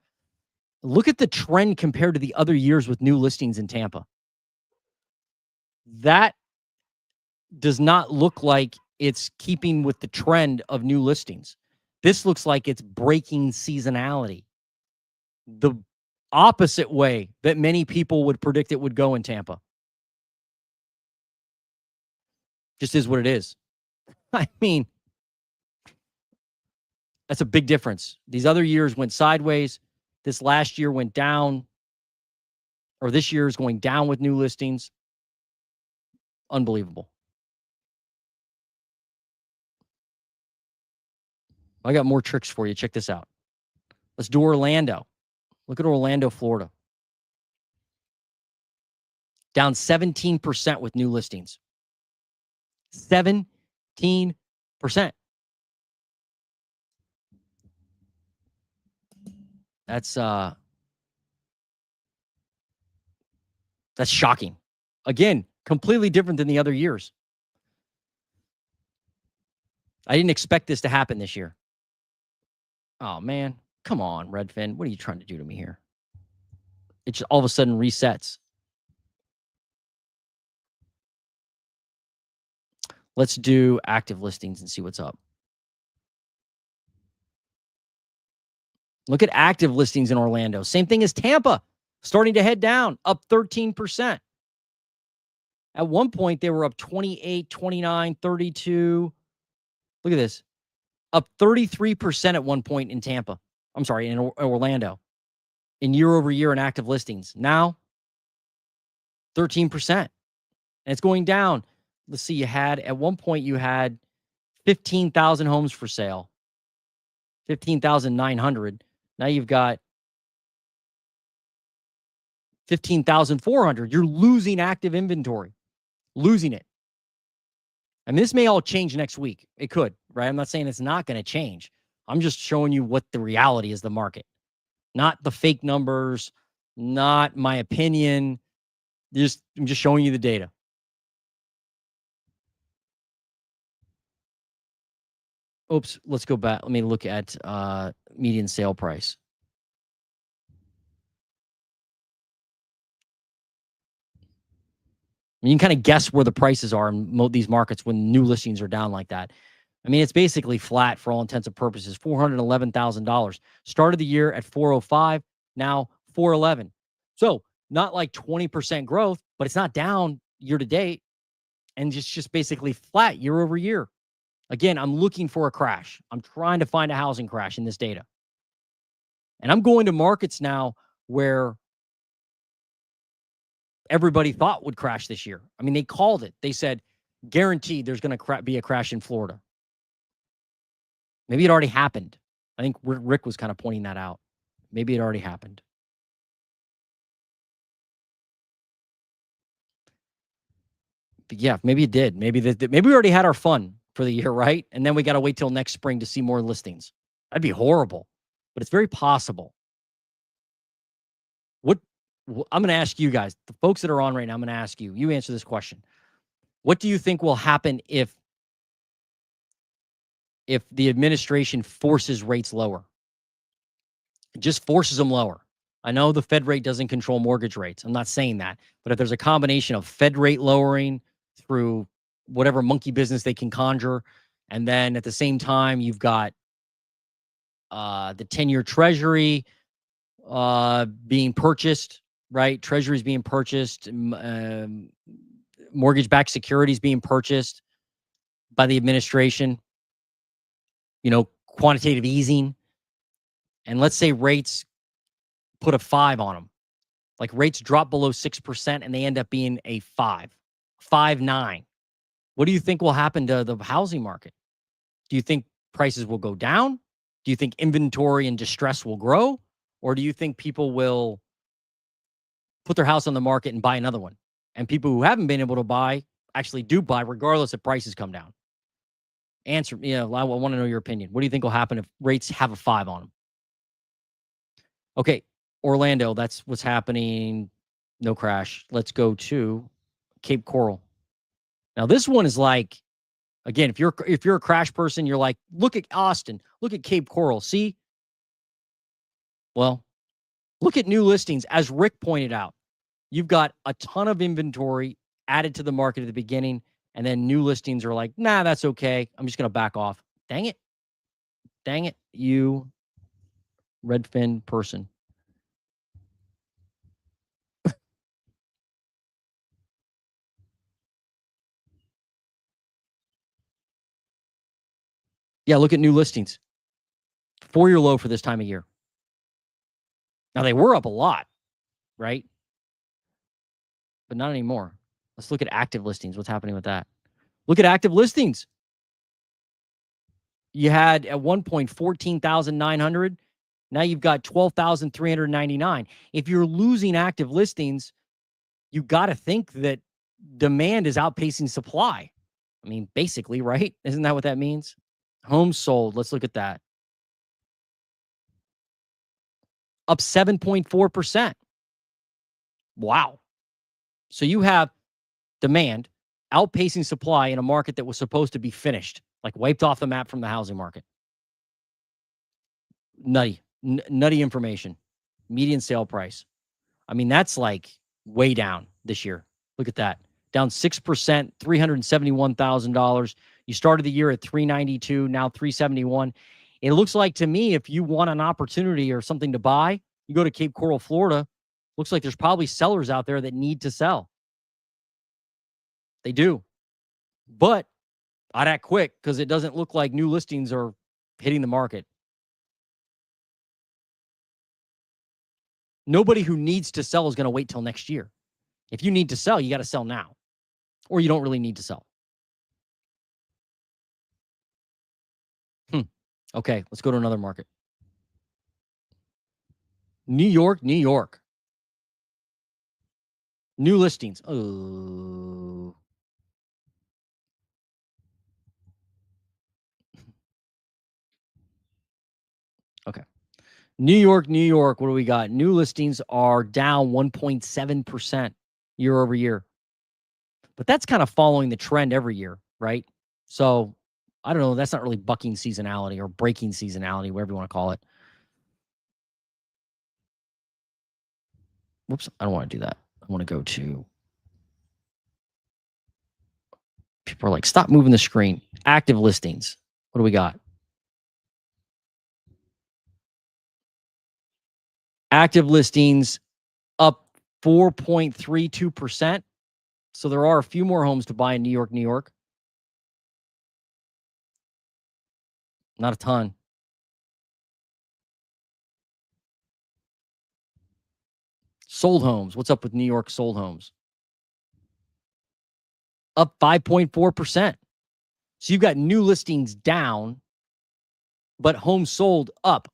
look at the trend compared to the other years with new listings in Tampa. That does not look like it's keeping with the trend of new listings. This looks like it's breaking seasonality. The opposite way that many people would predict it would go in Tampa. Just is what it is. I mean, that's a big difference. These other years went sideways. This last year went down, or this year is going down with new listings. Unbelievable. I got more tricks for you. Check this out. Let's do Orlando. Look at Orlando, Florida. Down 17% with new listings. 17%. That's shocking. Again, completely different than the other years. I didn't expect this to happen this year. Oh, man. Come on, Redfin. What are you trying to do to me here? It just all of a sudden resets. Let's do active listings and see what's up. Look at active listings in Orlando. Same thing as Tampa, starting to head down, up 13%. At one point, they were up 28, 29, 32. Look at this. Up 33% at one point in Tampa. I'm sorry, in Orlando. In year over year in active listings. Now, 13%. And it's going down. Let's see, at one point you had 15,000 homes for sale. 15,900. Now you've got 15,400. You're losing active inventory. Losing it. I mean, this may all change next week. It could, right? I'm not saying it's not going to change. I'm just showing you what the reality is, the market. Not the fake numbers, not my opinion. I'm just showing you the data. Oops, let's go back. Let me look at median sale price. You can kind of guess where the prices are in these markets when new listings are down like that. I mean, it's basically flat for all intents and purposes. $411,000. Started the year at 405, now 411. So not like 20% growth, but it's not down year to date. And it's just basically flat year over year. Again, I'm looking for a crash. I'm trying to find a housing crash in this data. And I'm going to markets now where everybody thought would crash this year. I mean, they called it. They said, guaranteed there's going to be a crash in Florida. Maybe it already happened. I think Rick was kind of pointing that out. Maybe it already happened. But yeah, maybe it did. Maybe we already had our fun for the year, right? And then we got to wait till next spring to see more listings. That'd be horrible, but it's very possible. I'm going to ask you guys, the folks that are on right now, I'm going to ask you. You answer this question. What do you think will happen if the administration forces rates lower? It just forces them lower. I know the Fed rate doesn't control mortgage rates. I'm not saying that. But if there's a combination of Fed rate lowering through whatever monkey business they can conjure, and then at the same time, you've got the 10-year Treasury being purchased, right? Treasuries being purchased, mortgage-backed securities being purchased by the administration, quantitative easing. And let's say rates put a 5 on them. Like rates drop below 6% and they end up being a 5.9. What do you think will happen to the housing market? Do you think prices will go down? Do you think inventory and distress will grow? Or do you think people will put their house on the market and buy another one? And people who haven't been able to buy actually do buy regardless if prices come down. Answer. Yeah, I want to know your opinion. What do you think will happen if rates have a 5 on them? Okay, Orlando, that's what's happening. No crash. Let's go to Cape Coral. Now this one is like, again, if you're a crash person, you're like, look at Austin, look at Cape Coral. See, well, look at new listings. As Rick pointed out, you've got a ton of inventory added to the market at the beginning, and then new listings are like, nah, that's okay. I'm just gonna back off. Dang it, you Redfin person. Yeah, look at new listings. 4-year low for this time of year. Now they were up a lot, right? But not anymore. Let's look at active listings. What's happening with that? Look at active listings. You had at one point 14,900. Now you've got 12,399. If you're losing active listings, you got to think that demand is outpacing supply. I mean, basically, right? Isn't that what that means? Homes sold. Let's look at that. Up 7.4%. Wow. So you have demand outpacing supply in a market that was supposed to be finished, like wiped off the map from the housing market. Nutty information. Median sale price. I mean, that's like way down this year. Look at that. Down 6%, $371,000. You started the year at 392, now 371. It looks like to me, if you want an opportunity or something to buy, you go to Cape Coral, Florida. Looks like there's probably sellers out there that need to sell. They do. But not that quick, because it doesn't look like new listings are hitting the market. Nobody who needs to sell is going to wait till next year. If you need to sell, you got to sell now, or you don't really need to sell. Okay, let's go to another market. New York, New York. New listings. Oh. Okay. New York, New York. What do we got? New listings are down 1.7% year over year. But that's kind of following the trend every year, right? So I don't know. That's not really bucking seasonality or breaking seasonality, whatever you want to call it. Whoops. I don't want to do that. I want to go to. People are like, stop moving the screen. Active listings. What do we got? Active listings up 4.32%. So there are a few more homes to buy in New York, New York. Not a ton. Sold homes. What's up with New York sold homes? Up 5.4%. So you've got new listings down, but homes sold up.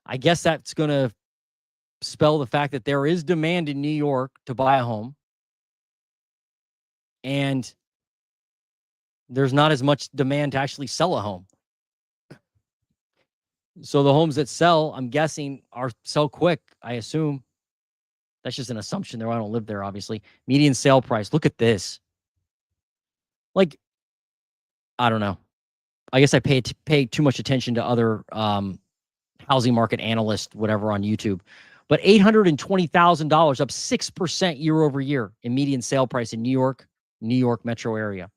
I guess that's going to spell the fact that there is demand in New York to buy a home. And there's not as much demand to actually sell a home. So the homes that sell, I'm guessing, are sell quick, I assume. That's just an assumption there. I don't live there, obviously. Median sale price. Look at this. Like, I don't know. I guess I pay too much attention to other housing market analysts, whatever, on YouTube. But $820,000, up 6% year over year in median sale price in New York metro area.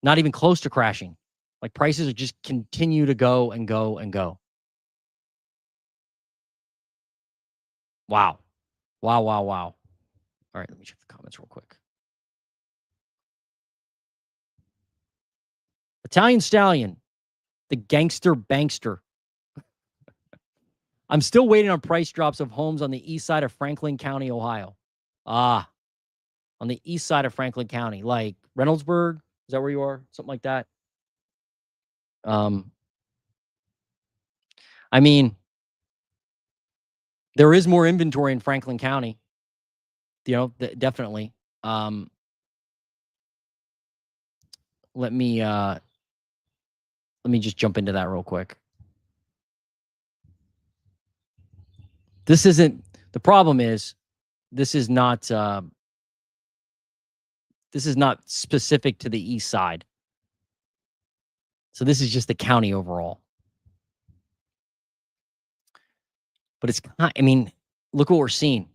Not even close to crashing. Like, prices are just continue to go and go and go. Wow. Wow, wow, wow. All right, let me check the comments real quick. Italian Stallion, the gangster bankster. I'm still waiting on price drops of homes on the east side of Franklin County, Ohio. On the east side of Franklin County, like Reynoldsburg. Is that where you are? Something like that. I mean, there is more inventory in Franklin County. You know, definitely. Let me Let me just jump into that real quick. This isn't the problem. Is this is not specific to the east side. So this is just the county overall. But it's, I mean, look what we're seeing.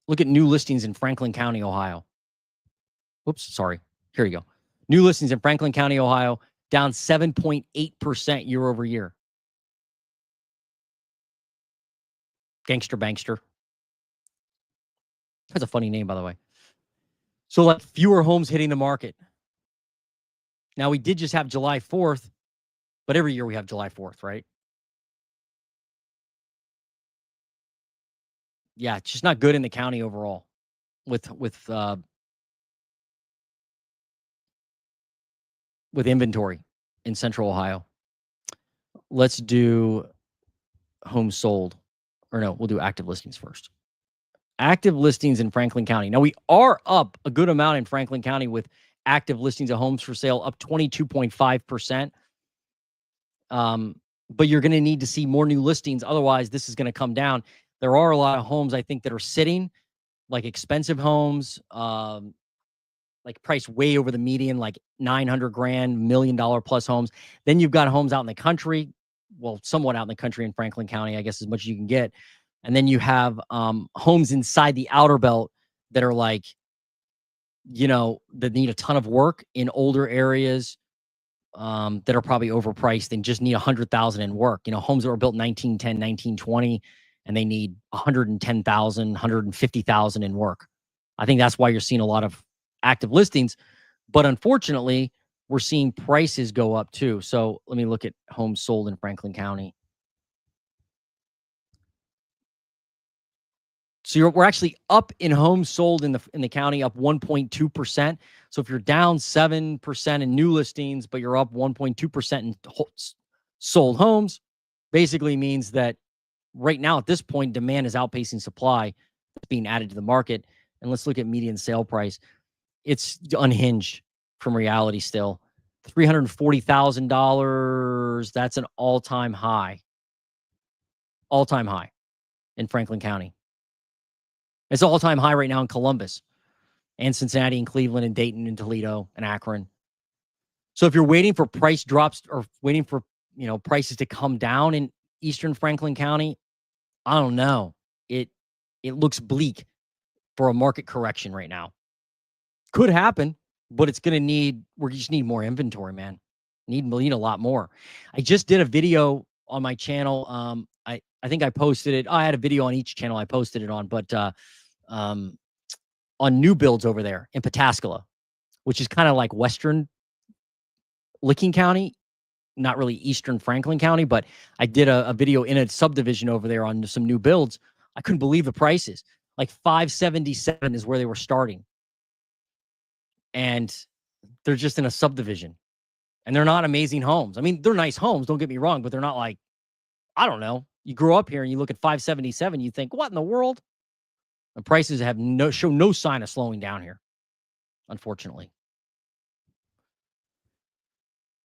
Look at new listings in Franklin County, Ohio. Oops, sorry. Here you go. New listings in Franklin County, Ohio, down 7.8% year over year. Gangster Bankster. That's a funny name, by the way. So, like, fewer homes hitting the market. Now, we did just have July 4th, but every year we have July 4th, right? Yeah, it's just not good in the county overall with inventory in Central Ohio. Let's do homes sold. Or no, we'll do active listings first. Active listings in Franklin County. Now, we are up a good amount in Franklin County with active listings of homes for sale, up 22.5%. But you're going to need to see more new listings. Otherwise, this is going to come down. There are a lot of homes, I think, that are sitting, like expensive homes, like priced way over the median, like 900 grand, $1 million plus homes. Then you've got homes out in the country. Well, somewhat out in the country in Franklin County, I guess, as much as you can get. And then you have homes inside the outer belt that are like, that need a ton of work in older areas that are probably overpriced and just need 100,000 in work. Homes that were built 1910, 1920, and they need 110,000, 150,000 in work. I think that's why you're seeing a lot of active listings. But unfortunately, we're seeing prices go up too. So let me look at homes sold in Franklin County. So we're actually up in homes sold in the county, up 1.2%. So if you're down 7% in new listings, but you're up 1.2% in sold homes, basically means that right now at this point, demand is outpacing supply that's being added to the market. And let's look at median sale price. It's unhinged from reality still. $340,000. That's an all-time high. All-time high in Franklin County. It's all-time high right now in Columbus and Cincinnati and Cleveland and Dayton and Toledo and Akron. So if you're waiting for price drops or waiting for, prices to come down in Eastern Franklin County, I don't know. It looks bleak for a market correction right now. Could happen, but it's going to we just need more inventory, man. Need a lot more. I just did a video on my channel. I think I posted it. I had a video on each channel I posted it on, but on new builds over there in Pataskala, which is kind of like Western Licking County, not really Eastern Franklin County, but I did a video in a subdivision over there on some new builds. I couldn't believe the prices. Like 577 is where they were starting. And they're just in a subdivision. And they're not amazing homes. I mean, they're nice homes, don't get me wrong, but they're not like, I don't know. You grow up here and you look at 577, you think, what in the world? The prices have show no sign of slowing down here, unfortunately.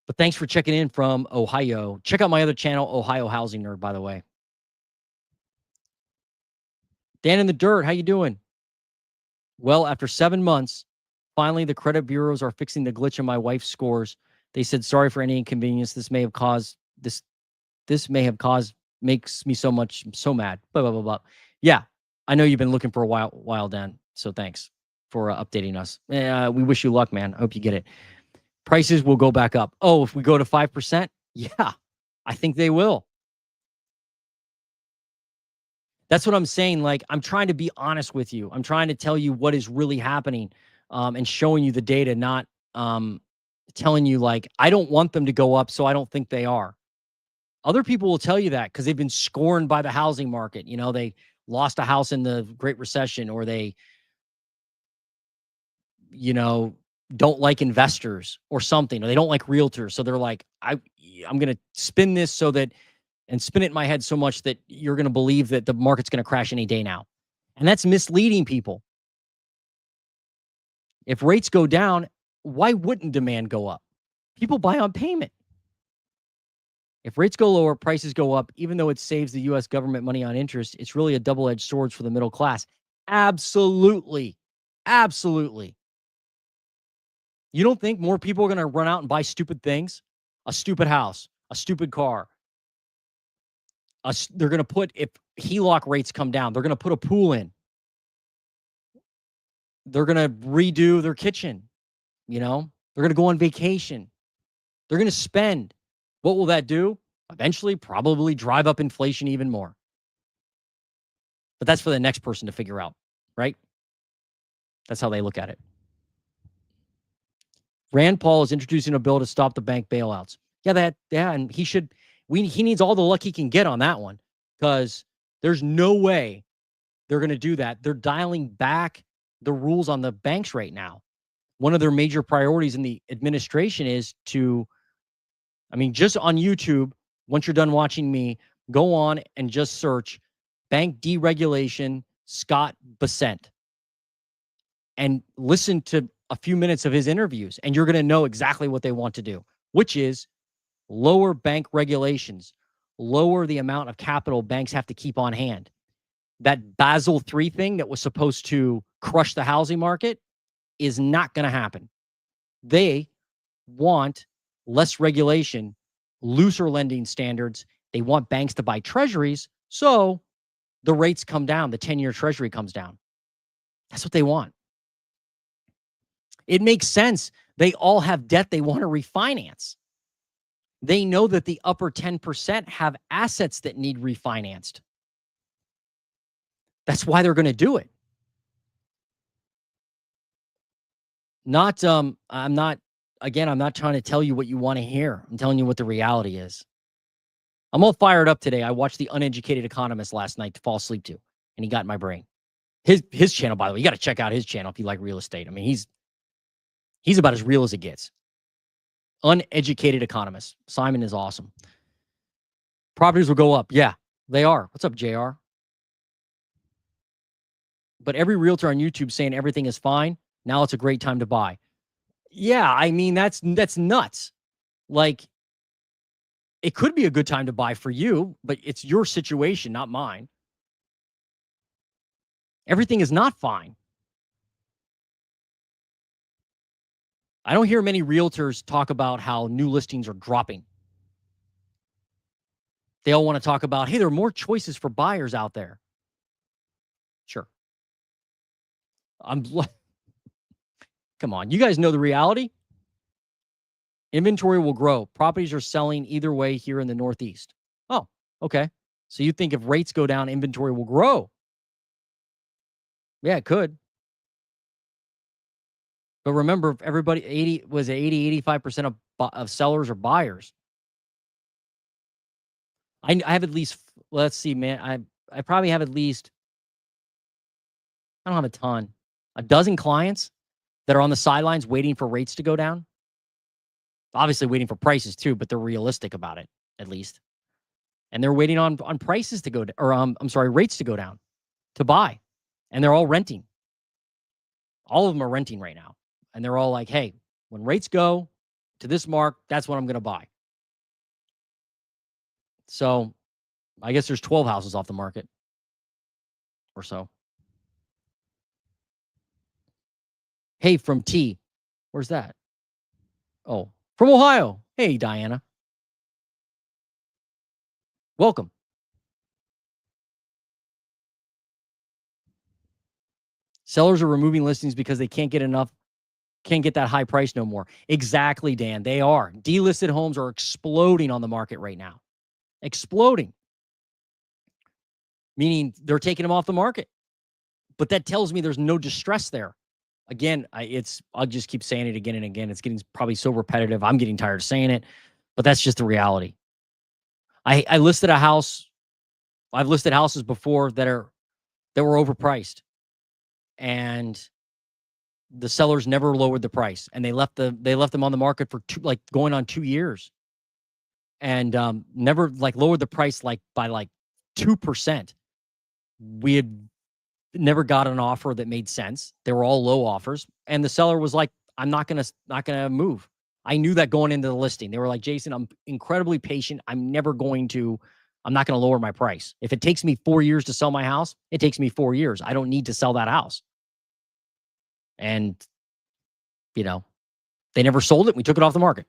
But thanks for checking in from Ohio. Check out my other channel, Ohio Housing Nerd, by the way. Dan in the Dirt, how you doing? Well, after 7 months, finally the credit bureaus are fixing the glitch in my wife's scores. They said, sorry for any inconvenience. This may have caused makes me so mad. Blah, blah, blah, blah. Yeah, I know you've been looking for a while, Dan. So thanks for updating us. We wish you luck, man. I hope you get it. Prices will go back up. Oh, if we go to 5%? Yeah, I think they will. That's what I'm saying. Like, I'm trying to be honest with you. I'm trying to tell you what is really happening and showing you the data, not telling you, like, I don't want them to go up, so I don't think they are. Other people will tell you that because they've been scorned by the housing market. They lost a house in the Great Recession, or they, don't like investors or something, or they don't like realtors. So they're like, I'm going to spin this and spin it in my head so much that you're going to believe that the market's going to crash any day now. And that's misleading people. If rates go down, why wouldn't demand go up? People buy on payment. If rates go lower, prices go up, even though it saves the U.S. government money on interest, it's really a double-edged sword for the middle class. Absolutely. Absolutely. You don't think more people are going to run out and buy stupid things? A stupid house, a stupid car. They're going to put, if HELOC rates come down, they're going to put a pool in. They're going to redo their kitchen. You know, they're going to go on vacation. They're going to spend. What will that do? Eventually, probably drive up inflation even more. But that's for the next person to figure out, right? That's how they look at it. Rand Paul is introducing a bill to stop the bank bailouts. Yeah, and he needs all the luck he can get on that one, because there's no way they're going to do that. They're dialing back the rules on the banks right now. One of their major priorities in the administration is to, just on YouTube, once you're done watching me, go on and just search bank deregulation Scott Bessent and listen to a few minutes of his interviews, and you're going to know exactly what they want to do, which is lower bank regulations, lower the amount of capital banks have to keep on hand. That Basel III thing that was supposed to crush the housing market is not going to happen. They want less regulation, looser lending standards. They want banks to buy treasuries, so the rates come down. The 10-year treasury comes down. That's what they want. It makes sense. They all have debt they want to refinance. They know that the upper 10% have assets that need refinanced. That's why they're going to do it. I'm not trying to tell you what you want to hear. I'm telling you what the reality is. I'm all fired up today. I watched The Uneducated Economist last night to fall asleep to, and he got in my brain. His channel, by the way, you got to check out his channel if you like real estate. He's about as real as it gets. Uneducated Economist. Simon is awesome. Properties will go up. Yeah, they are. What's up, JR? But every realtor on YouTube saying everything is fine. Now it's a great time to buy. Yeah, that's nuts. Like, it could be a good time to buy for you, but it's your situation, not mine. Everything is not fine. I don't hear many realtors talk about how new listings are dropping. They all want to talk about, hey, there are more choices for buyers out there. Sure. Come on, you guys know the reality. Inventory will grow. Properties are selling either way here in the Northeast. Oh, okay. So you think if rates go down, inventory will grow? Yeah, it could. But remember, if everybody 85% of sellers are buyers. I have at least, let's see, man, I probably have at least, I don't have a ton, a dozen clients that are on the sidelines waiting for rates to go down. Obviously waiting for prices too, but they're realistic about it, at least. And they're waiting on prices to go, rates to go down to buy. And they're all renting. All of them are renting right now. And they're all like, hey, when rates go to this mark, that's what I'm going to buy. So I guess there's 12 houses off the market or so. Hey, from T. Where's that? Oh, from Ohio. Hey, Diana. Welcome. Sellers are removing listings because they can't get that high price no more. Exactly, Dan. They are. Delisted homes are exploding on the market right now. Exploding. Meaning they're taking them off the market. But that tells me there's no distress there. Again, I'll just keep saying it again and again. It's getting probably so repetitive. I'm getting tired of saying it, but that's just the reality. I listed a house. I've listed houses before that were overpriced, and the sellers never lowered the price, and they left them on the market for going on 2 years, and never lowered the price by 2%. We had never got an offer that made sense. They were all low offers, and the seller was like, I'm not gonna move. I knew that going into the listing. They were like, Jason, I'm incredibly patient. I'm not going to lower my price. If it takes me 4 years to sell my house, it takes me 4 years. I don't need to sell that house. And, you know, they never sold it. We took it off the market.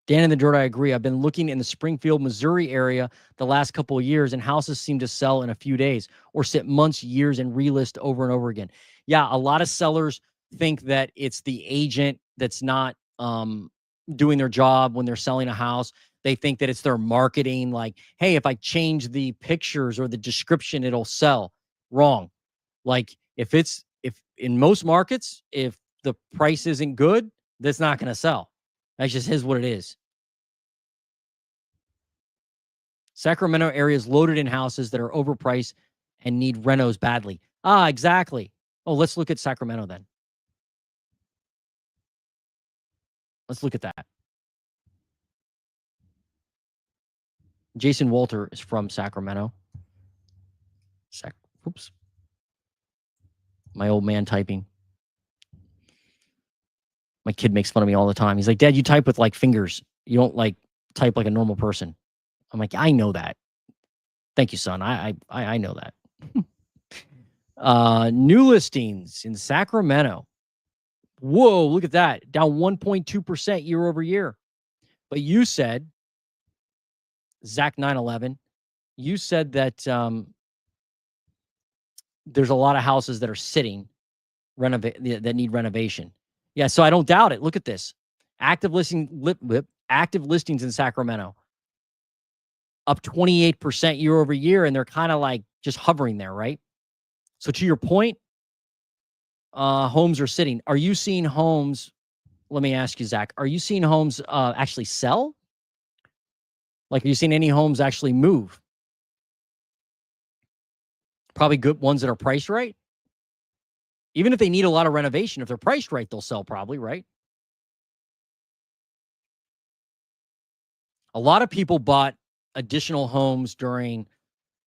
Dan in the Dirt, I agree. I've been looking in the Springfield, Missouri area the last couple of years, and houses seem to sell in a few days or sit months, years, and relist over and over again. Yeah, a lot of sellers think that it's the agent that's not doing their job when they're selling a house. They think that it's their marketing, like, hey, if I change the pictures or the description, it'll sell. Wrong. Like, if in most markets, if the price isn't good, that's not going to sell. That's just what it is. Sacramento area is loaded in houses that are overpriced and need renos badly. Exactly. Oh, let's look at Sacramento then. Let's look at that. Jason Walter is from Sacramento. Oops. My old man typing. My kid makes fun of me all the time. He's like, Dad, you type with like fingers. You don't like type like a normal person. I'm like, I know that. Thank you, son. I know that. New listings in Sacramento. Whoa, look at that. Down 1.2% year over year. But you said, Zach 911, you said that there's a lot of houses that are sitting that need renovation. Yeah, so I don't doubt it. Look at this. Active listings in Sacramento up 28% year over year, and they're kind of like just hovering there, right? So to your point, homes are sitting. Are you seeing homes? Let me ask you, Zach, are you seeing homes actually sell? Like, are you seeing any homes actually move? Probably good ones that are priced right. Even if they need a lot of renovation, if they're priced right, they'll sell probably, right? A lot of people bought additional homes during,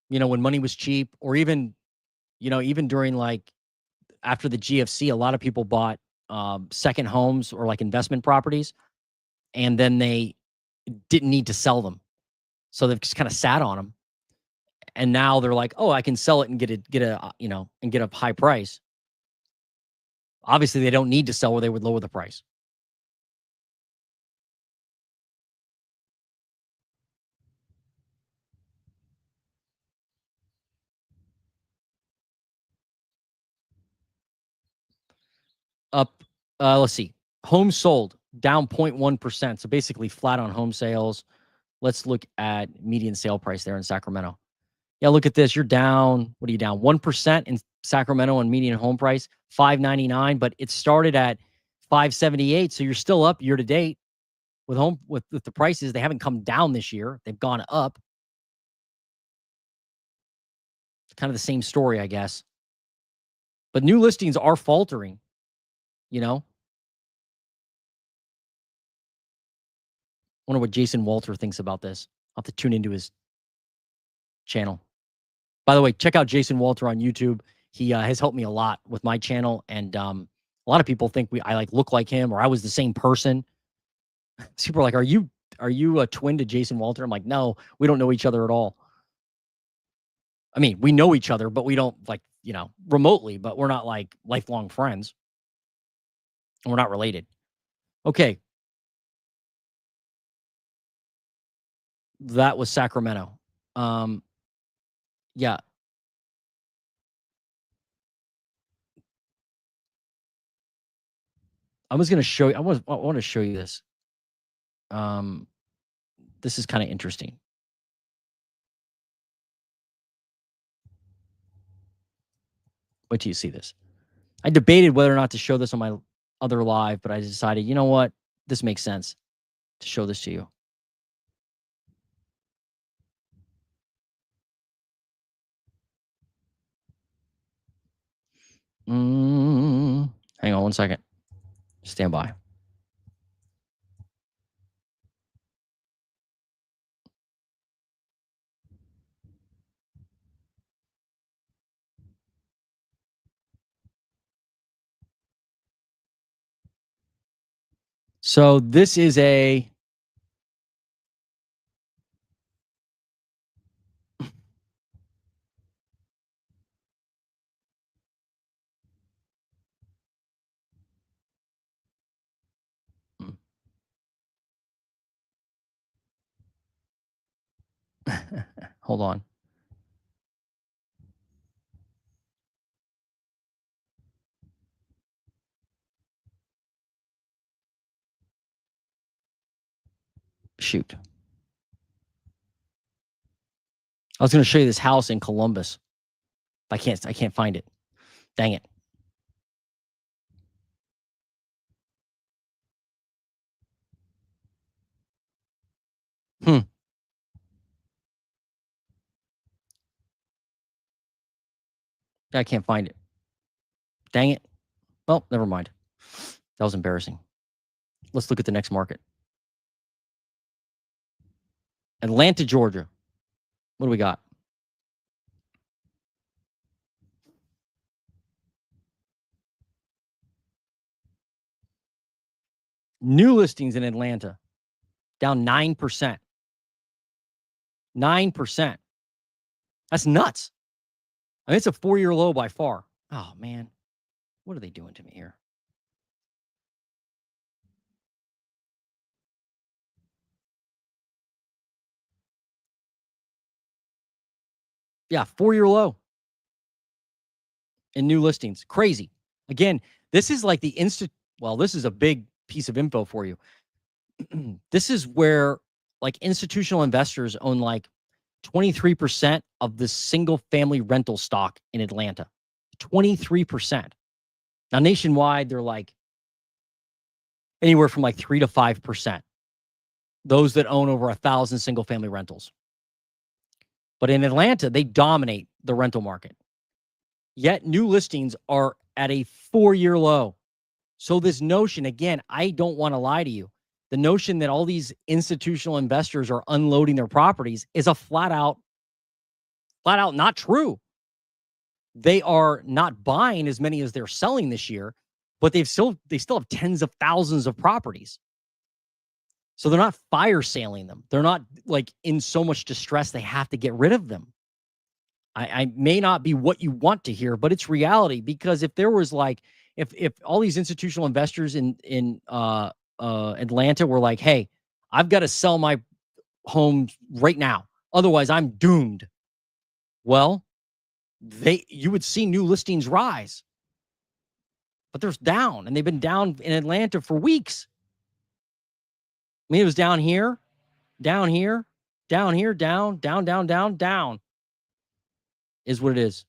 when money was cheap, or even, even during like after the GFC, a lot of people bought second homes or like investment properties, and then they didn't need to sell them. So they've just kind of sat on them. And now they're like, oh, I can sell it and get a high price. Obviously, they don't need to sell where they would lower the price. Up, let's see. Homes sold down 0.1%. So basically flat on home sales. Let's look at median sale price there in Sacramento. Yeah, look at this. You're down. What are you down? 1% in Sacramento on median home price, $599, but it started at $578. So you're still up year to date with the prices. They haven't come down this year. They've gone up. It's kind of the same story, I guess. But new listings are faltering, Wonder what Jason Walter thinks about this. I'll have to tune into his channel. By the way, check out Jason Walter on YouTube. He has helped me a lot with my channel, and a lot of people think I like look like him, or I was the same person. People are like, "Are you a twin to Jason Walter?" I'm like, "No, we don't know each other at all." I mean, we know each other, but we don't remotely. But we're not like lifelong friends, and we're not related. Okay, that was Sacramento. Yeah. I was going to show you. I want to show you this. This is kind of interesting. Wait till you see this. I debated whether or not to show this on my other live, but I decided, you know what? This makes sense to show this to you. Hang on one second. Stand by. So this is a hold on. Shoot. I was going to show you this house in Columbus. I can't find it. Dang it. Hmm. I can't find it. Dang it. Well, never mind. That was embarrassing. Let's look at the next market. Atlanta, Georgia. What do we got? New listings in Atlanta down 9%. 9%. That's nuts. I mean, it's a 4-year low by far. Oh, man. What are they doing to me here? Yeah, 4-year low in new listings. Crazy. Again, this is like the well, this is a big piece of info for you. This is where like institutional investors own like 23% of the single family rental stock in Atlanta. 23%. Now, nationwide, they're like anywhere from like 3 to 5%. Those that own over 1,000 single family rentals. But in Atlanta, they dominate the rental market. Yet new listings are at a 4-year low. So this notion, again, I don't want to lie to you. The notion that all these institutional investors are unloading their properties is a flat out not true. They are not buying as many as they're selling this year, but they still have tens of thousands of properties. So they're not fire saling them. They're not like in so much distress they have to get rid of them. I may not be what you want to hear, but it's reality, because if there was like if all these institutional investors in Atlanta were like, hey, I've got to sell my home right now, otherwise I'm doomed. Well, you would see new listings rise, but they're down, and they've been down in Atlanta for weeks. I mean, it was down here, down here, down here, down, down, down, down, down. Is what it is.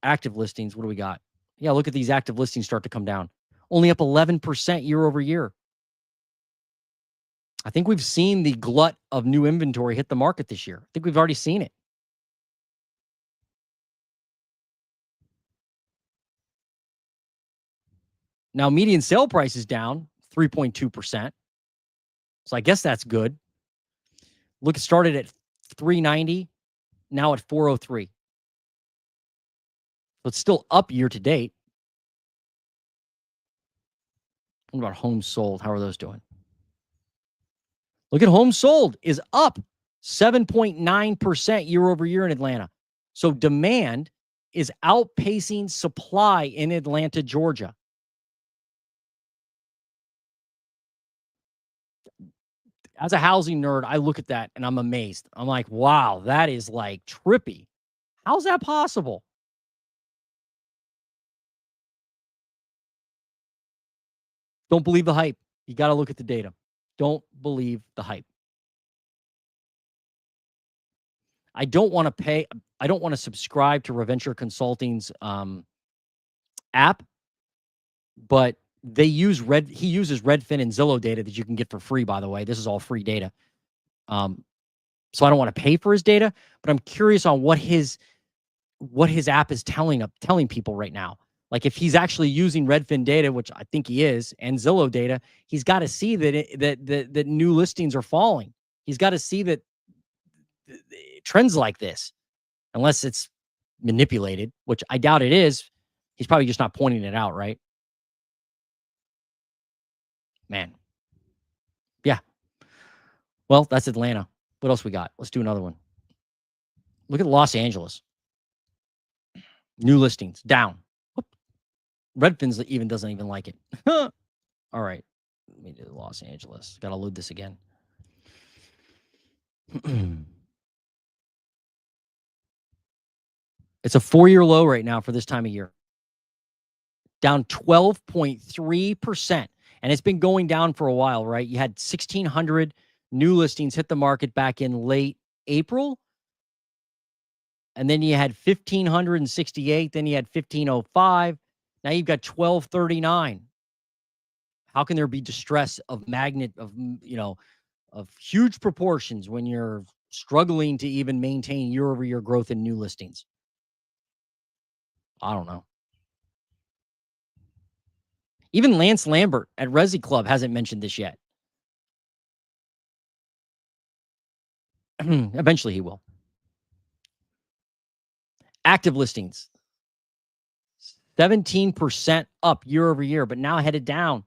Active listings. What do we got? Yeah, look at these active listings start to come down. Only up 11% year over year. I think we've seen the glut of new inventory hit the market this year. I think we've already seen it. Now, median sale price is down 3.2%. So I guess that's good. Look, it started at 390, now at 403. So it's still up year to date. What about homes sold? How are those doing? Look at homes sold is up 7.9% year over year in Atlanta. So demand is outpacing supply in Atlanta, Georgia. As a housing nerd, I look at that and I'm amazed. I'm like, wow, that is like trippy. How's that possible? Don't believe the hype. You got to look at the data. Don't believe the hype. I don't want to pay. I don't want to subscribe to Reventure Consulting's app, but they use he uses Redfin and Zillow data that you can get for free, by the way. This is all free data. So I don't want to pay for his data, but I'm curious on what his app is telling people right now. Like if he's actually using Redfin data, which I think he is, and Zillow data, he's got to see that new listings are falling. He's got to see that trends like this, unless it's manipulated, which I doubt it is. He's probably just not pointing it out, right? Man. Yeah. Well, that's Atlanta. What else we got? Let's do another one. Look at Los Angeles. New listings down. Whoop. Redfin's even doesn't even like it. All right. Let me do Los Angeles. Got to load this again. It's a 4-year low right now for this time of year. Down 12.3%. And it's been going down for a while, right? You had 1,600 new listings hit the market back in late April. And then you had 1,568. Then you had 1,505. Now you've got 1,239. How can there be distress of of huge proportions when you're struggling to even maintain year-over-year growth in new listings? I don't know. Even Lance Lambert at Resi Club hasn't mentioned this yet. Eventually he will. Active listings, 17% up year over year, but now headed down.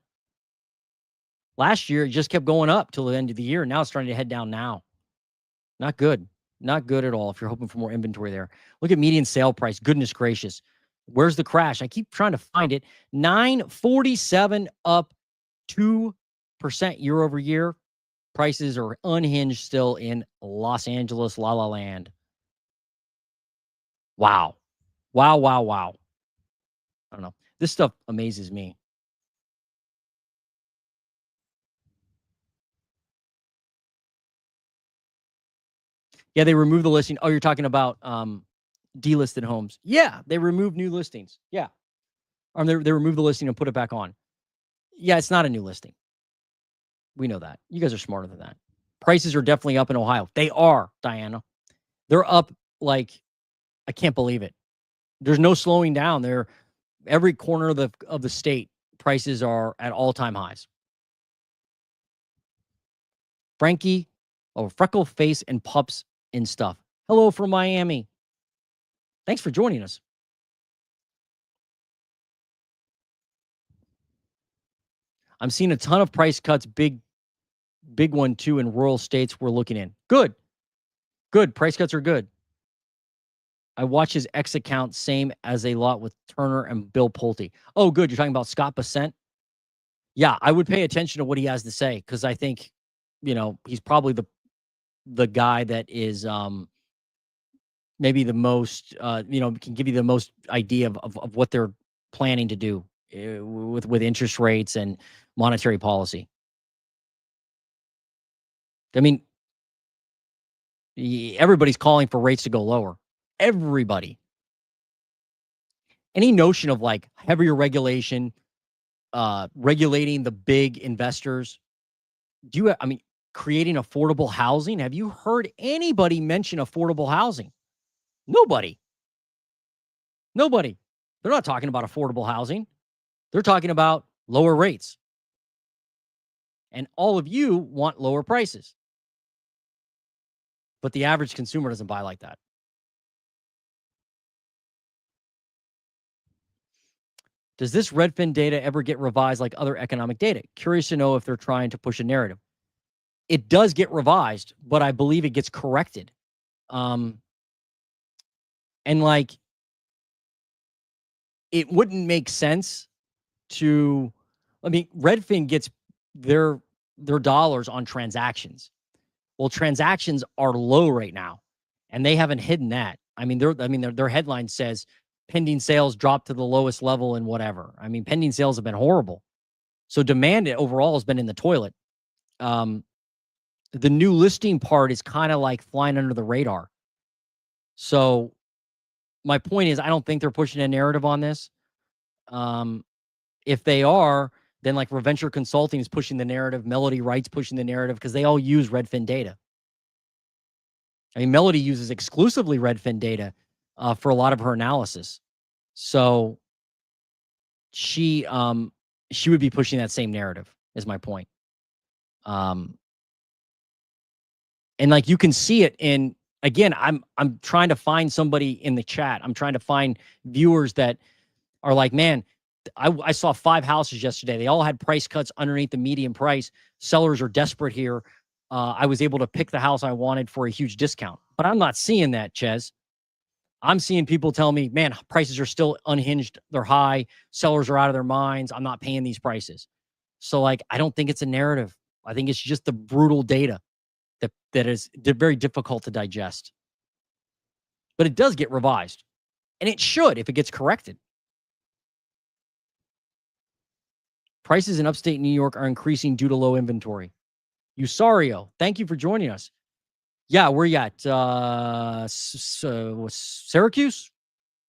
Last year, it just kept going up till the end of the year. Now it's starting to head down now. Not good. Not good at all if you're hoping for more inventory there. Look at median sale price. Goodness gracious. Where's the crash? I keep trying to find it. 947 up 2% year over year. Prices are unhinged still in Los Angeles, La La Land. Wow. Wow, wow, wow. I don't know. This stuff amazes me. Yeah, they removed the listing. Oh, you're talking about delisted homes. Yeah, they removed new listings. Yeah. They removed the listing and put it back on. Yeah, it's not a new listing. We know that. You guys are smarter than that. Prices are definitely up in Ohio. They are, Diana. They're up like, I can't believe it. There's no slowing down. They're every corner of the state, prices are at all-time highs. Frankie, freckle face and pups and stuff. Hello from Miami. Thanks for joining us. I'm seeing a ton of price cuts, big one too, in rural states we're looking in. Good. Price cuts are good. I watch his X account, same as a lot with Turner and Bill Pulte. Oh, good. You're talking about Scott Bessent? Yeah, I would pay attention to what he has to say because I think, he's probably the guy that is maybe the most, can give you the most idea of what they're planning to do with interest rates and monetary policy. I mean, everybody's calling for rates to go lower. Everybody. Any notion of like heavier regulation, regulating the big investors. Creating affordable housing. Have you heard anybody mention affordable housing? Nobody. They're not talking about affordable housing. They're talking about lower rates. And all of you want lower prices. But the average consumer doesn't buy like that. Does this Redfin data ever get revised like other economic data? Curious to know if they're trying to push a narrative. It does get revised, but I believe it gets corrected. And like, it wouldn't make sense to, Redfin gets their dollars on transactions. Well, transactions are low right now, and they haven't hidden that. Their headline says pending sales dropped to the lowest level in whatever. Pending sales have been horrible. So demand overall has been in the toilet. The new listing part is kind of like flying under the radar. So my point is, I don't think they're pushing a narrative on this. If they are, then like Reventure Consulting is pushing the narrative. Melody Wright's pushing the narrative because they all use Redfin data. Melody uses exclusively Redfin data for a lot of her analysis. So she would be pushing that same narrative, is my point. And like you can see it in, again, I'm trying to find somebody in the chat. I'm trying to find viewers that are like, man, I saw 5 houses yesterday. They all had price cuts underneath the median price. Sellers are desperate here. I was able to pick the house I wanted for a huge discount, but I'm not seeing that, Ches. I'm seeing people tell me, man, prices are still unhinged. They're high. Sellers are out of their minds. I'm not paying these prices. So, like, I don't think it's a narrative. I think it's just the brutal data that is very difficult to digest. But it does get revised, and it should if it gets corrected. Prices in upstate New York are increasing due to low inventory. Usario, thank you for joining us. Yeah, where you at? Syracuse,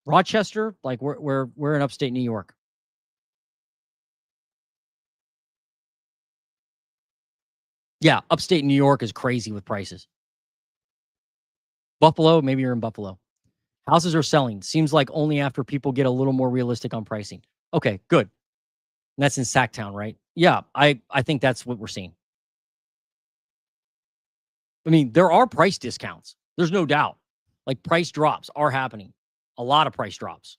Rochester, like we're in upstate New York. Yeah, upstate New York is crazy with prices. Buffalo, maybe you're in Buffalo. Houses are selling. Seems like only after people get a little more realistic on pricing. Okay, good. And that's in Sacktown, right? Yeah, I think that's what we're seeing. I mean, there are price discounts. There's no doubt. Like price drops are happening. A lot of price drops.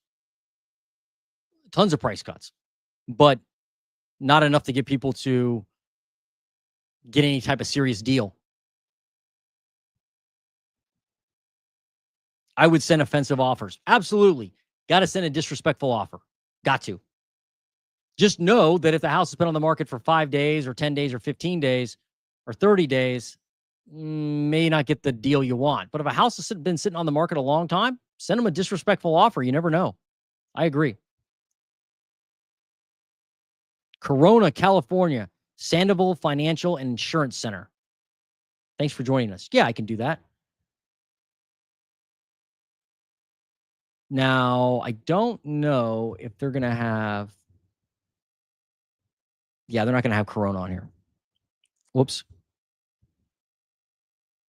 Tons of price cuts. But not enough to get people to get any type of serious deal. I would send offensive offers. Absolutely. Got to send a disrespectful offer. Got to. Just know that if the house has been on the market for 5 days or 10 days or 15 days or 30 days, may not get the deal you want. But if a house has been sitting on the market a long time, send them a disrespectful offer. You never know. I agree. Corona, California, Sandoval Financial and Insurance Center. Thanks for joining us. Yeah, I can do that. Now, I don't know if they're going to have. Yeah, they're not going to have Corona on here. Whoops.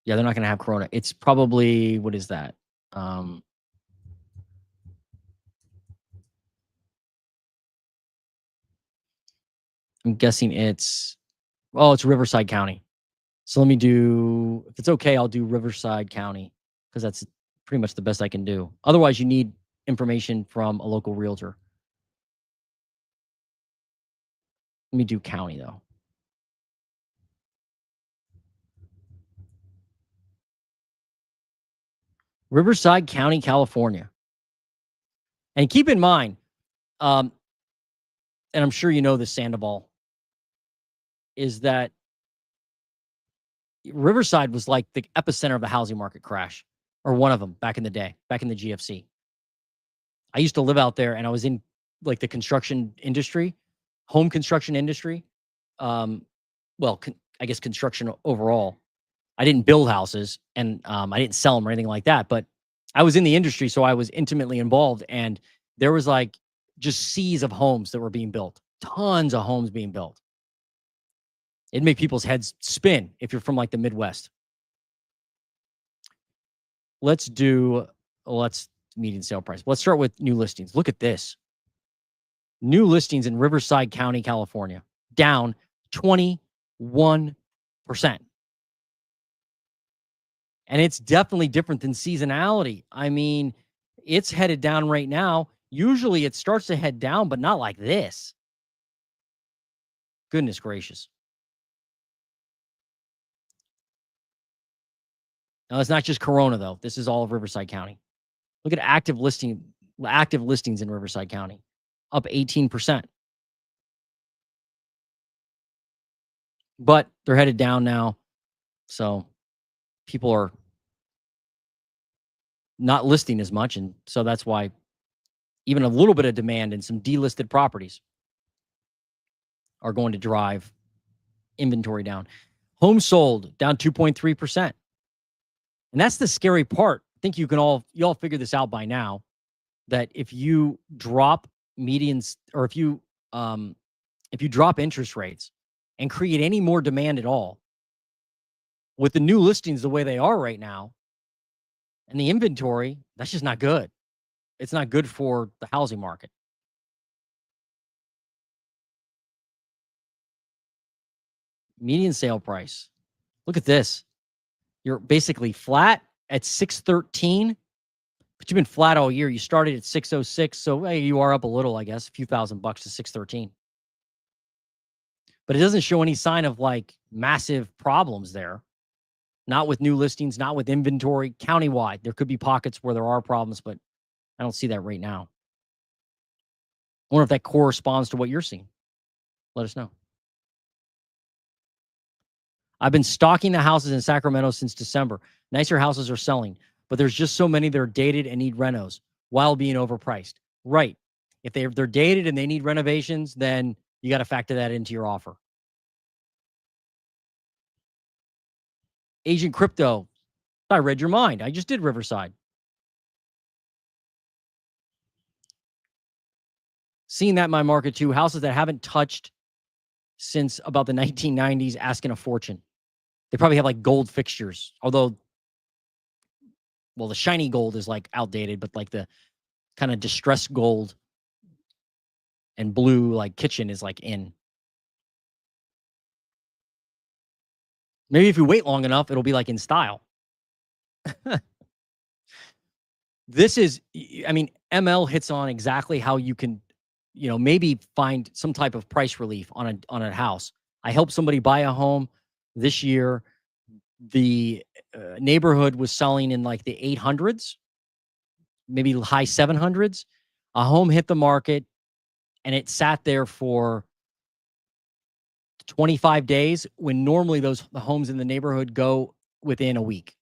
Yeah, they're not going to have Corona. It's probably, what is that? I'm guessing it's Riverside County. So let me do, if it's okay, I'll do Riverside County because that's pretty much the best I can do. Otherwise, you need information from a local realtor. Let me do county, though. Riverside County, California. And keep in mind, and I'm sure you know this, Sandoval, is that Riverside was like the epicenter of the housing market crash, or one of them back in the day, back in the GFC. I used to live out there, and I was in like the construction industry, home construction industry. Well, I guess construction overall. I didn't build houses, and I didn't sell them or anything like that, but I was in the industry, so I was intimately involved, and there was like just seas of homes that were being built, tons of homes being built. It'd make people's heads spin if you're from like the Midwest. Let's median sale price. Let's start with new listings. Look at this. New listings in Riverside County, California, down 21%. And it's definitely different than seasonality. I mean, it's headed down right now. Usually it starts to head down, but not like this. Goodness gracious. Now, it's not just Corona, though. This is all of Riverside County. Look at active listings in Riverside County, up 18%. But they're headed down now. So people are not listing as much. And so that's why even a little bit of demand in some delisted properties are going to drive inventory down. Homes sold down 2.3%. And that's the scary part. I think you all figure this out by now, that if you drop medians, or if you drop interest rates and create any more demand at all, with the new listings the way they are right now and the inventory, that's just not good. It's not good for the housing market. Median sale price. Look at this. You're basically flat at 613. But you've been flat all year. You started at 606, so hey, you are up a little, I guess, a few $1,000 to 613. But it doesn't show any sign of like massive problems there. Not with new listings, not with inventory, countywide. There could be pockets where there are problems, but I don't see that right now. I wonder if that corresponds to what you're seeing. Let us know. I've been stalking the houses in Sacramento since December. Nicer houses are selling, but there's just so many that are dated and need renos while being overpriced. Right. If they're dated and they need renovations, then you got to factor that into your offer. Agent Crypto, I read your mind. I just did Riverside. Seeing that in my market too, houses that haven't touched since about the 1990s asking a fortune. They probably have like gold fixtures, although, well, the shiny gold is like outdated, but like the kind of distressed gold and blue like kitchen is like in. Maybe if you wait long enough, it'll be like in style. This is, I mean, ML hits on exactly how you can, maybe find some type of price relief on a house. I helped somebody buy a home this year. The neighborhood was selling in like the 800s, maybe high 700s. A home hit the market and it sat there for 25 days when normally the homes in the neighborhood go within a week.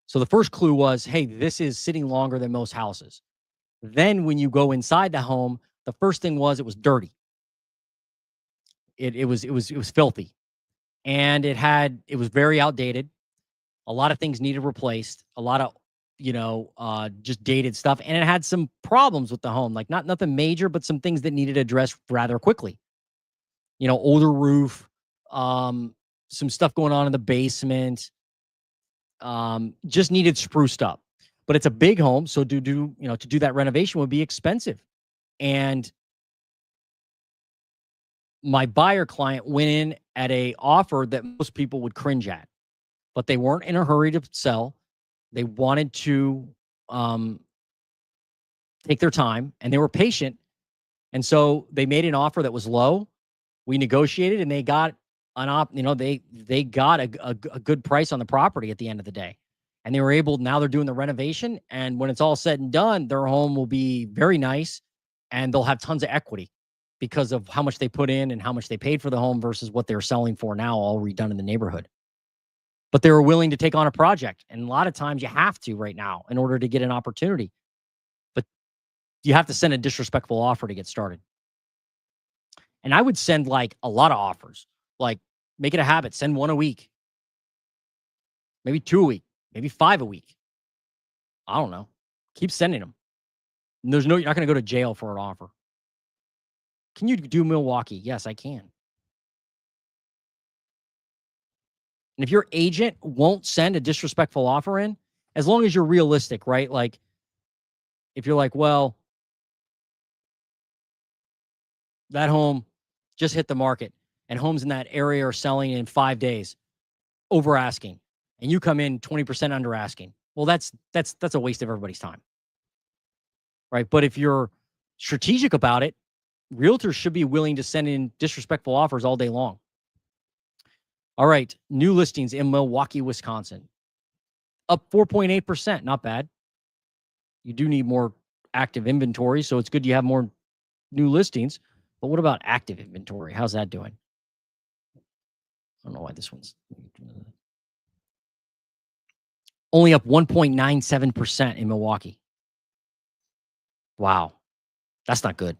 So the first clue was, hey, this is sitting longer than most houses. Then when you go inside the home, the first thing was it was dirty. It was filthy. And it was very outdated. A lot of things needed replaced. A lot of, just dated stuff. And it had some problems with the home, like nothing major, but some things that needed addressed rather quickly. Older roof, some stuff going on in the basement, just needed spruced up. But it's a big home, so to do that renovation would be expensive. And my buyer client went in at a offer that most people would cringe at, but they weren't in a hurry to sell. They wanted to take their time, and they were patient. And so they made an offer that was low. We negotiated, and they got they got a good price on the property at the end of the day. And they were able, now they're doing the renovation. And when it's all said and done, their home will be very nice and they'll have tons of equity because of how much they put in and how much they paid for the home versus what they're selling for now, all redone in the neighborhood. But they were willing to take on a project. And a lot of times you have to right now in order to get an opportunity. But you have to send a disrespectful offer to get started. And I would send like a lot of offers, like make it a habit, send one a week, maybe 2 a week, maybe 5 a week. I don't know. Keep sending them. And you're not going to go to jail for an offer. Can you do Milwakee? Yes, I can. And if your agent won't send a disrespectful offer in, as long as you're realistic, right? Like if you're like, well, that home just hit the market and homes in that area are selling in 5 days, over asking, and you come in 20% under asking. Well, that's a waste of everybody's time. Right? But if you're strategic about it, realtors should be willing to send in disrespectful offers all day long. All right, new listings in Milwakee, Wisconsin. Up 4.8%, not bad. You do need more active inventory, so it's good you have more new listings. But what about active inventory? How's that doing? I don't know why this one's only up 1.97% in Milwaukee. Wow. That's not good.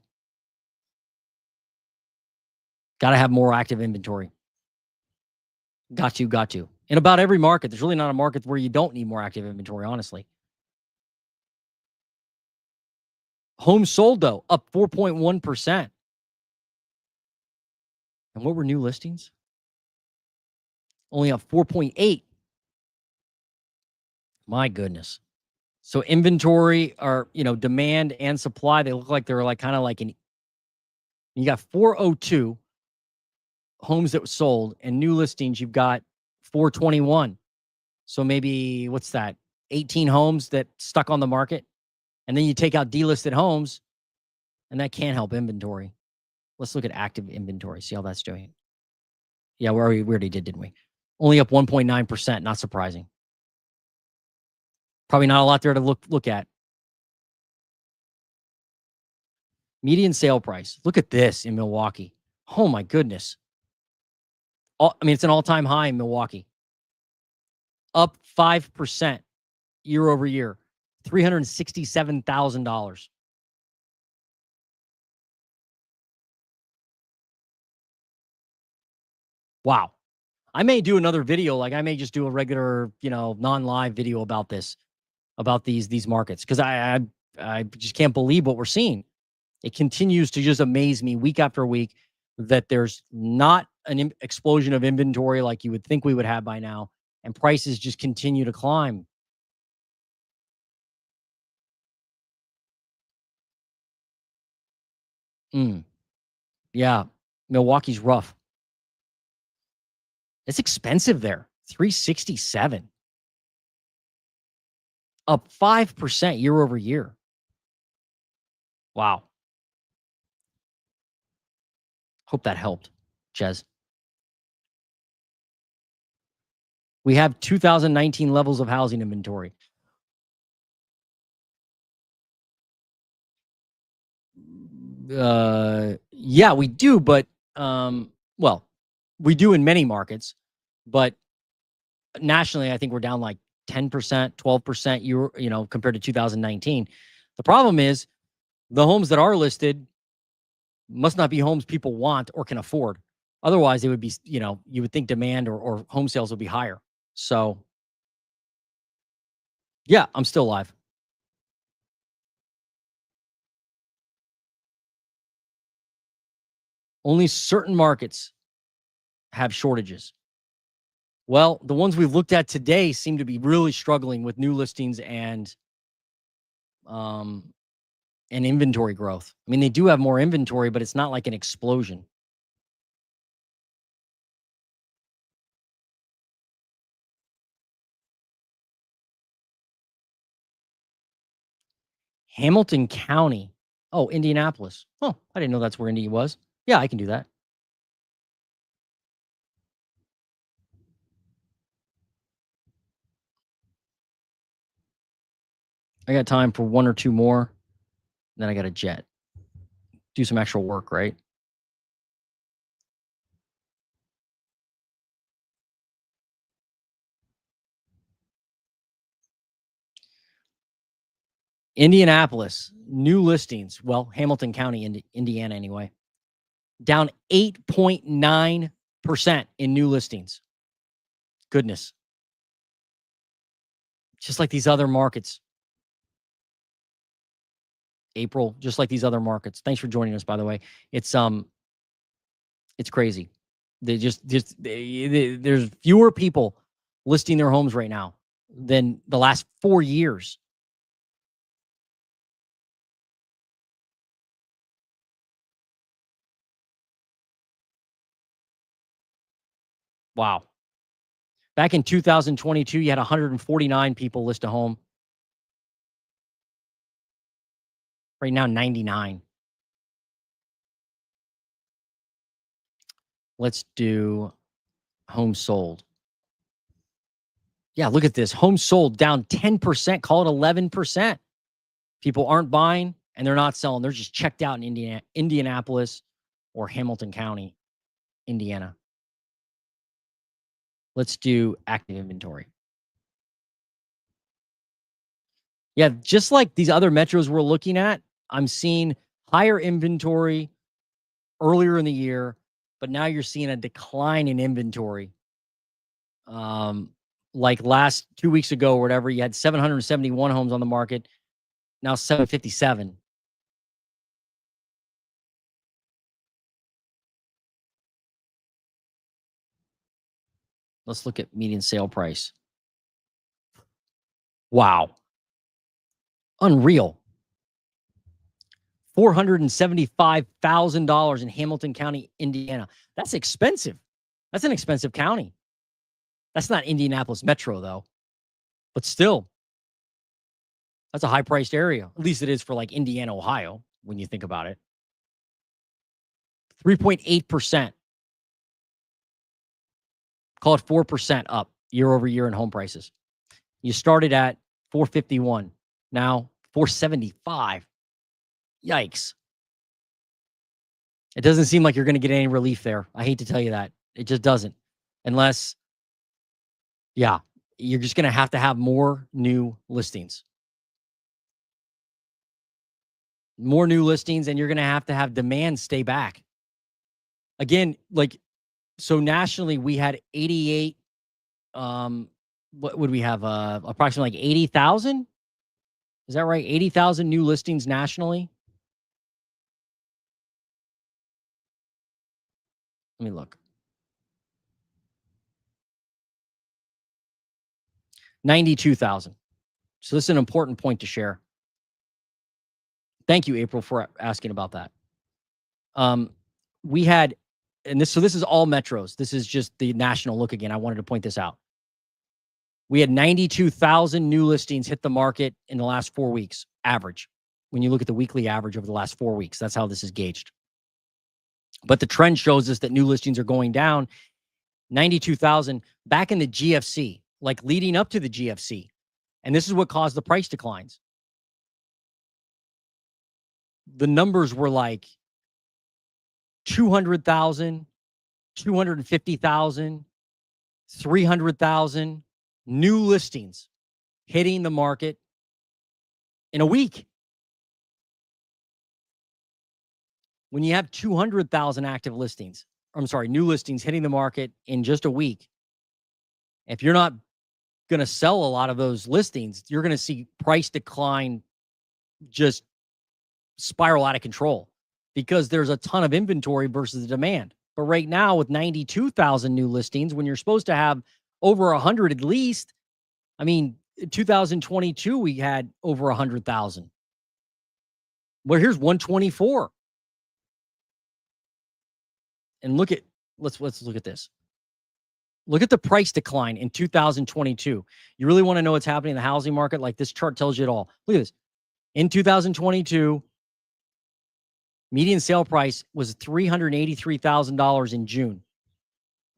Got to have more active inventory. Got to. In about every market, there's really not a market where you don't need more active inventory, honestly. Homes sold, though, up 4.1%. And what were new listings? Only up 4.8. My goodness. So inventory or, demand and supply, they look like they're like kind of like you got 402 homes that were sold, and new listings, you've got 421. So maybe, what's that? 18 homes that stuck on the market, and then you take out delisted homes, and that can't help inventory. Let's look at active inventory, see how that's doing. Yeah, we already did, didn't we? Only up 1.9%, not surprising. Probably not a lot there to look at. Median sale price. Look at this in Milwaukee. Oh my goodness. It's an all-time high in Milwaukee. Up 5% year over year. $367,000. Wow. I may do another video. Like I may just do a regular, non-live video about this, about these markets, because I just can't believe what we're seeing. It continues to just amaze me week after week that there's not an explosion of inventory like you would think we would have by now, and prices just continue to climb. Yeah, Milwaukee's rough. It's expensive there. 367. Up 5% year over year. Wow. Hope that helped, Ches. We have 2019 levels of housing inventory. Yeah, we do, but well, we do in many markets, but nationally, I think we're down like 10%, 12% compared to 2019. The problem is the homes that are listed must not be homes people want or can afford. Otherwise, it would be, you would think demand or home sales would be higher. So, yeah, I'm still live. Only certain markets have shortages. Well, the ones we've looked at today seem to be really struggling with new listings and inventory growth. I mean, they do have more inventory, but it's not like an explosion. Hamilton County. Oh, Indianapolis. Oh, I didn't know that's where Indy was. Yeah, I can do that. I got time for one or two more. Then I got a jet. Do some actual work, right? Indianapolis, new listings. Well, Hamilton County, Indiana, anyway. Down 8.9% in new listings. Goodness. Just like these other markets. April, just like these other markets. Thanks for joining us, by the way. It's crazy. There's fewer people listing their homes right now than the last 4 years. Wow. Back in 2022, you had 149 people list a home. Right now, 99. Let's do home sold. Yeah, look at this. Home sold down 10%, call it 11%. People aren't buying and they're not selling. They're just checked out in Indianapolis or Hamilton County, Indiana. Let's do active inventory. Yeah, just like these other metros we're looking at, I'm seeing higher inventory earlier in the year, but now you're seeing a decline in inventory. Like last 2 weeks ago or whatever, you had 771 homes on the market, now 757. Let's look at median sale price. Wow. Unreal. $475,000 in Hamilton County, Indiana. That's expensive. That's an expensive county. That's not Indianapolis Metro, though. But still, That's a high-priced area. At least it is for like Indiana, Ohio, when you think about it. 3.8%. Call it 4% up year over year in home prices. You started at 451, now 475. Yikes. It doesn't seem like you're going to get any relief there. I hate to tell you that. It just doesn't. Unless, yeah, you're just going to have more new listings. More new listings, and you're going to have demand stay back. Again, like, so nationally, we had 88, what would we have? Approximately like 80,000? Is that right? 80,000 new listings nationally? Let me look. 92,000. So this is an important point to share. Thank you, April, for asking about that. We had, and this is all metros. This is just the national look again. I wanted to point this out. We had 92,000 new listings hit the market in the last 4 weeks, average. When you look at the weekly average over the last 4 weeks, that's how this is gauged. But the trend shows us that new listings are going down. 92,000 back in the GFC, like leading up to the GFC. And this is what caused the price declines. The numbers were like 200,000, 250,000, 300,000 new listings hitting the market in a week. When you have 200,000 active listings, new listings hitting the market in just a week, if you're not going to sell a lot of those listings, you're going to see price decline just spiral out of control because there's a ton of inventory versus the demand. But right now, with 92,000 new listings, when you're supposed to have over 100 at least, I mean, 2022, we had over 100,000. Well, here's 124. And let's look at this. Look at the price decline in 2022. You really want to know what's happening in the housing market? Like, this chart tells you it all. Look at this. In 2022, median sale price was $383,000 in June.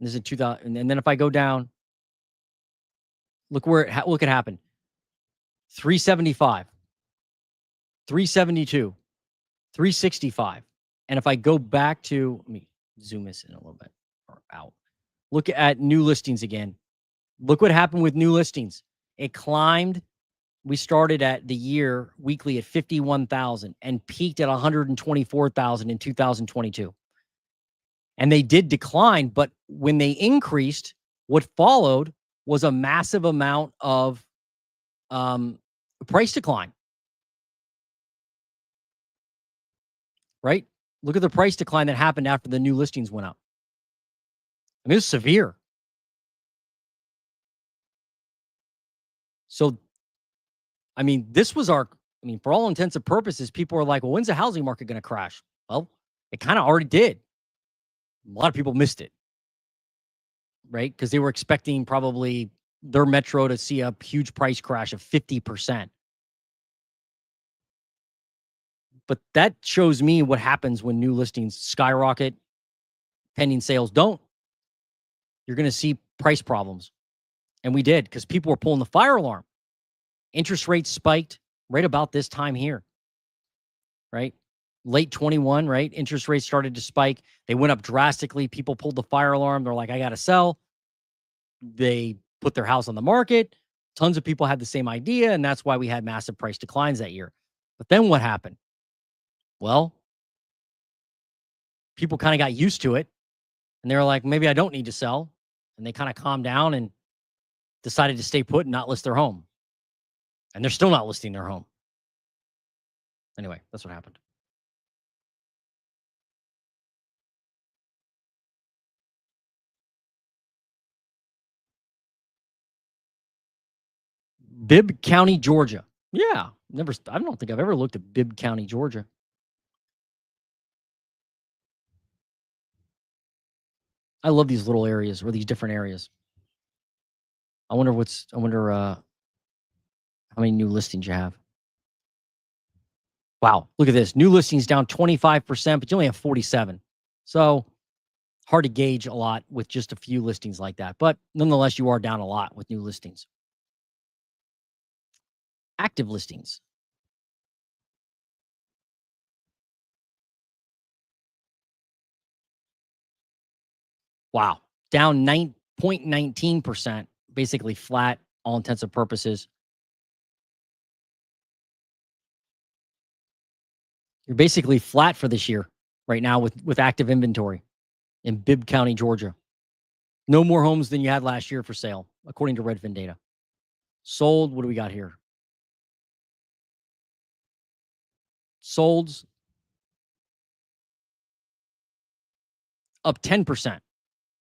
This is in 2000. And then if I go down, look where look what happened. 375, 372, 365. And if I go back to, let me zoom this in a little bit or out. Look at new listings again. Look what happened with new listings. It climbed. We started at the year weekly at 51,000 and peaked at 124,000 in 2022. And they did decline, but when they increased, what followed was a massive amount of price decline. Right? Look at the price decline that happened after the new listings went up. I mean, it's severe. So, I mean, this was for all intents and purposes, people are like, well, when's the housing market going to crash? Well, it kind of already did. A lot of people missed it, right? Because they were expecting probably their metro to see a huge price crash of 50%. But that shows me what happens when new listings skyrocket, pending sales don't. You're going to see price problems. And we did, because people were pulling the fire alarm. Interest rates spiked right about this time here, right? Late 21, right? Interest rates started to spike. They went up drastically. People pulled the fire alarm. They're like, I got to sell. They put their house on the market. Tons of people had the same idea, and that's why we had massive price declines that year. But then what happened? Well, people kind of got used to it, and they were like, maybe I don't need to sell. And they kind of calmed down and decided to stay put and not list their home. And they're still not listing their home. Anyway, that's what happened. Bibb County, Georgia. Yeah, I don't think I've ever looked at Bibb County, Georgia. I love these little areas or these different areas. I wonder how many new listings you have. Wow, look at this. New listings down 25%, but you only have 47. So hard to gauge a lot with just a few listings like that. But nonetheless, you are down a lot with new listings. Active listings. Wow, down 9.19%, basically flat, all intents and purposes. You're basically flat for this year right now with active inventory in Bibb County, Georgia. No more homes than you had last year for sale, according to Redfin data. Sold, what do we got here? Solds up 10%.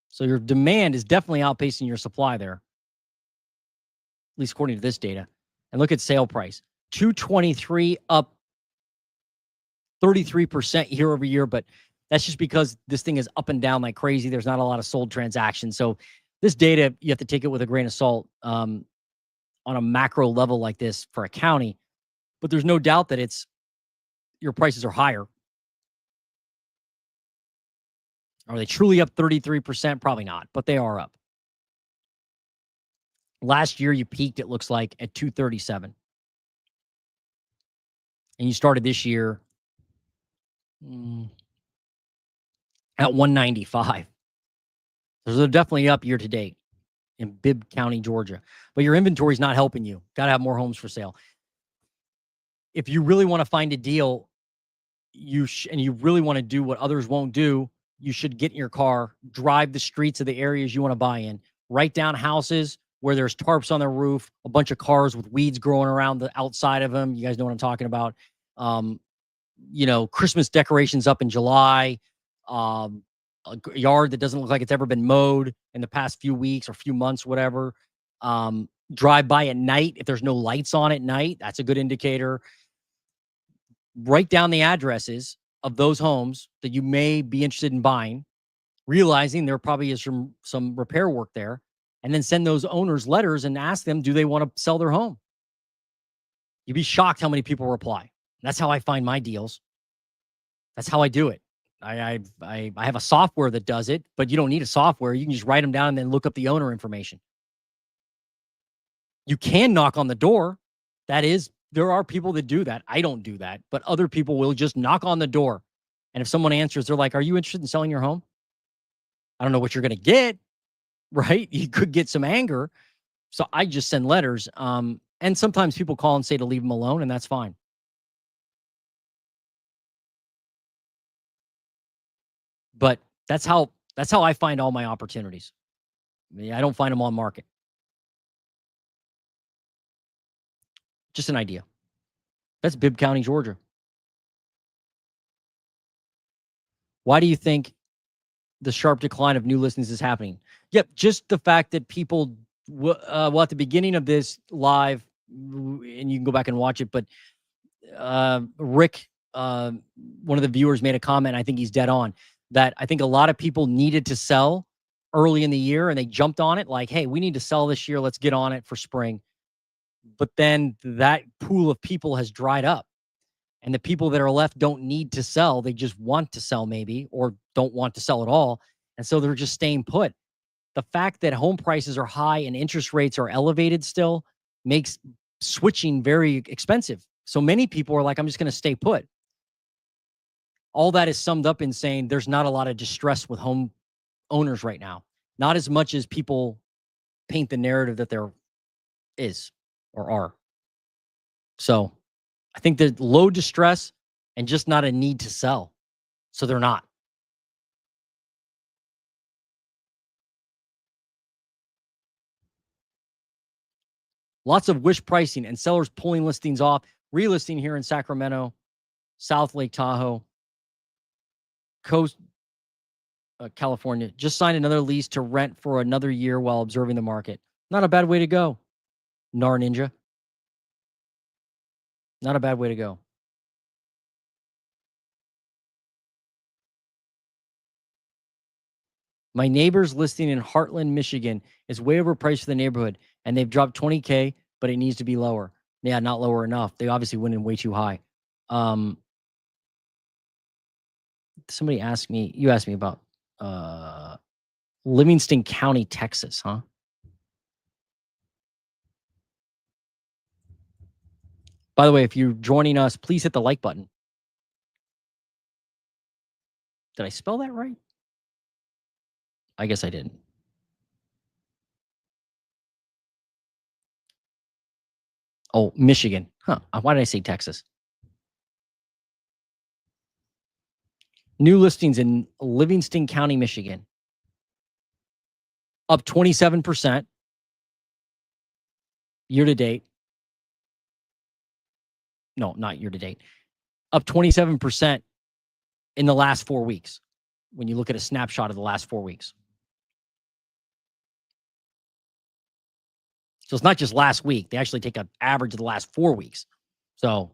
So your demand is definitely outpacing your supply there, at least according to this data. And look at sale price. 223 up 33% year over year, but that's just because this thing is up and down like crazy. There's not a lot of sold transactions. So this data, you have to take it with a grain of salt on a macro level like this for a county. But there's no doubt that your prices are higher. Are they truly up 33%? Probably not, but they are up. Last year, you peaked, it looks like, at 237. And you started this year at 195. So they're definitely up year to date in Bibb County, Georgia. But your inventory is not helping you. Got to have more homes for sale. If you really want to find a deal, and you really want to do what others won't do, you should get in your car, drive the streets of the areas you want to buy in, write down houses where there's tarps on the roof, a bunch of cars with weeds growing around the outside of them. You guys know what I'm talking about. Christmas decorations up in July, a yard that doesn't look like it's ever been mowed in the past few weeks or few months, whatever. Drive by at night. If there's no lights on at night, that's a good indicator. Write down the addresses of those homes that you may be interested in buying, realizing there probably is some repair work there, and then send those owners letters and ask them, do they want to sell their home? You'd be shocked how many people reply. That's how I find my deals. That's how I do it. I have a software that does it, but you don't need a software. You can just write them down and then look up the owner information. You can knock on the door. There are people that do that. I don't do that, but other people will just knock on the door. And if someone answers, they're like, are you interested in selling your home? I don't know what you're going to get, right? You could get some anger. So I just send letters. And sometimes people call and say to leave them alone, and that's fine. But that's how I find all my opportunities. I don't find them on market. Just an idea. That's Bibb County, Georgia. Why do you think the sharp decline of new listings is happening? Yep, just the fact that people, at the beginning of this live, and you can go back and watch it, but Rick, one of the viewers, made a comment. I think he's dead on that. I think a lot of people needed to sell early in the year, and they jumped on it like, hey, we need to sell this year. Let's get on it for spring. But then that pool of people has dried up, and the people that are left don't need to sell. They just want to sell maybe, or don't want to sell at all. And so they're just staying put. The fact that home prices are high and interest rates are elevated still makes switching very expensive. So many people are like, I'm just going to stay put. All that is summed up in saying there's not a lot of distress with home owners right now. Not as much as people paint the narrative that there is or are. So I think there's low distress and just not a need to sell. So they're not. Lots of wish pricing and sellers pulling listings off. Relisting here in Sacramento, South Lake Tahoe, Coast, California. Just signed another lease to rent for another year while observing the market. Not a bad way to go, Nar Ninja. Not a bad way to go. My neighbor's listing in Heartland, Michigan is way overpriced for the neighborhood, and they've dropped $20K, but it needs to be lower. Yeah, not lower enough. They obviously went in way too high. Um, Somebody you asked me about Livingston County, Texas, huh? By the way, if you're joining us, please hit the like button. Did I spell that right? I guess I didn't. Oh, Michigan. Huh. Why did I say Texas? New listings in Livingston County, Michigan. Up 27% year to date. No, not year to date. Up 27% in the last 4 weeks when you look at a snapshot of the last 4 weeks. So it's not just last week. They actually take an average of the last 4 weeks. So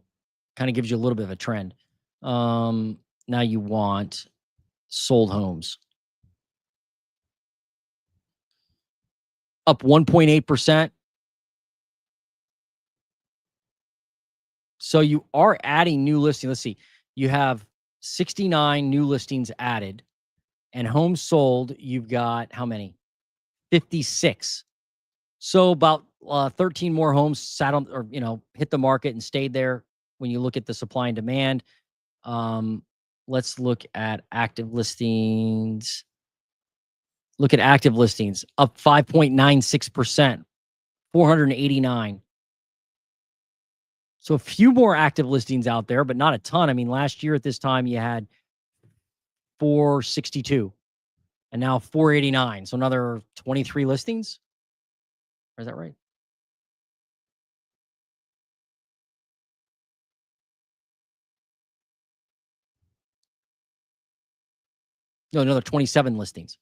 kind of gives you a little bit of a trend. Now you want sold homes. Up 1.8%. So you are adding new listings. Let's see. You have 69 new listings added, and homes sold, you've got how many? 56. So about 13 more homes sat on, or hit the market and stayed there. When you look at the supply and demand, let's look at active listings. Look at active listings, up 5.96%, 489. So a few more active listings out there, but not a ton. I mean, last year at this time you had 462 and now 489. So another 23 listings. Or is that right? No, another 27 listings.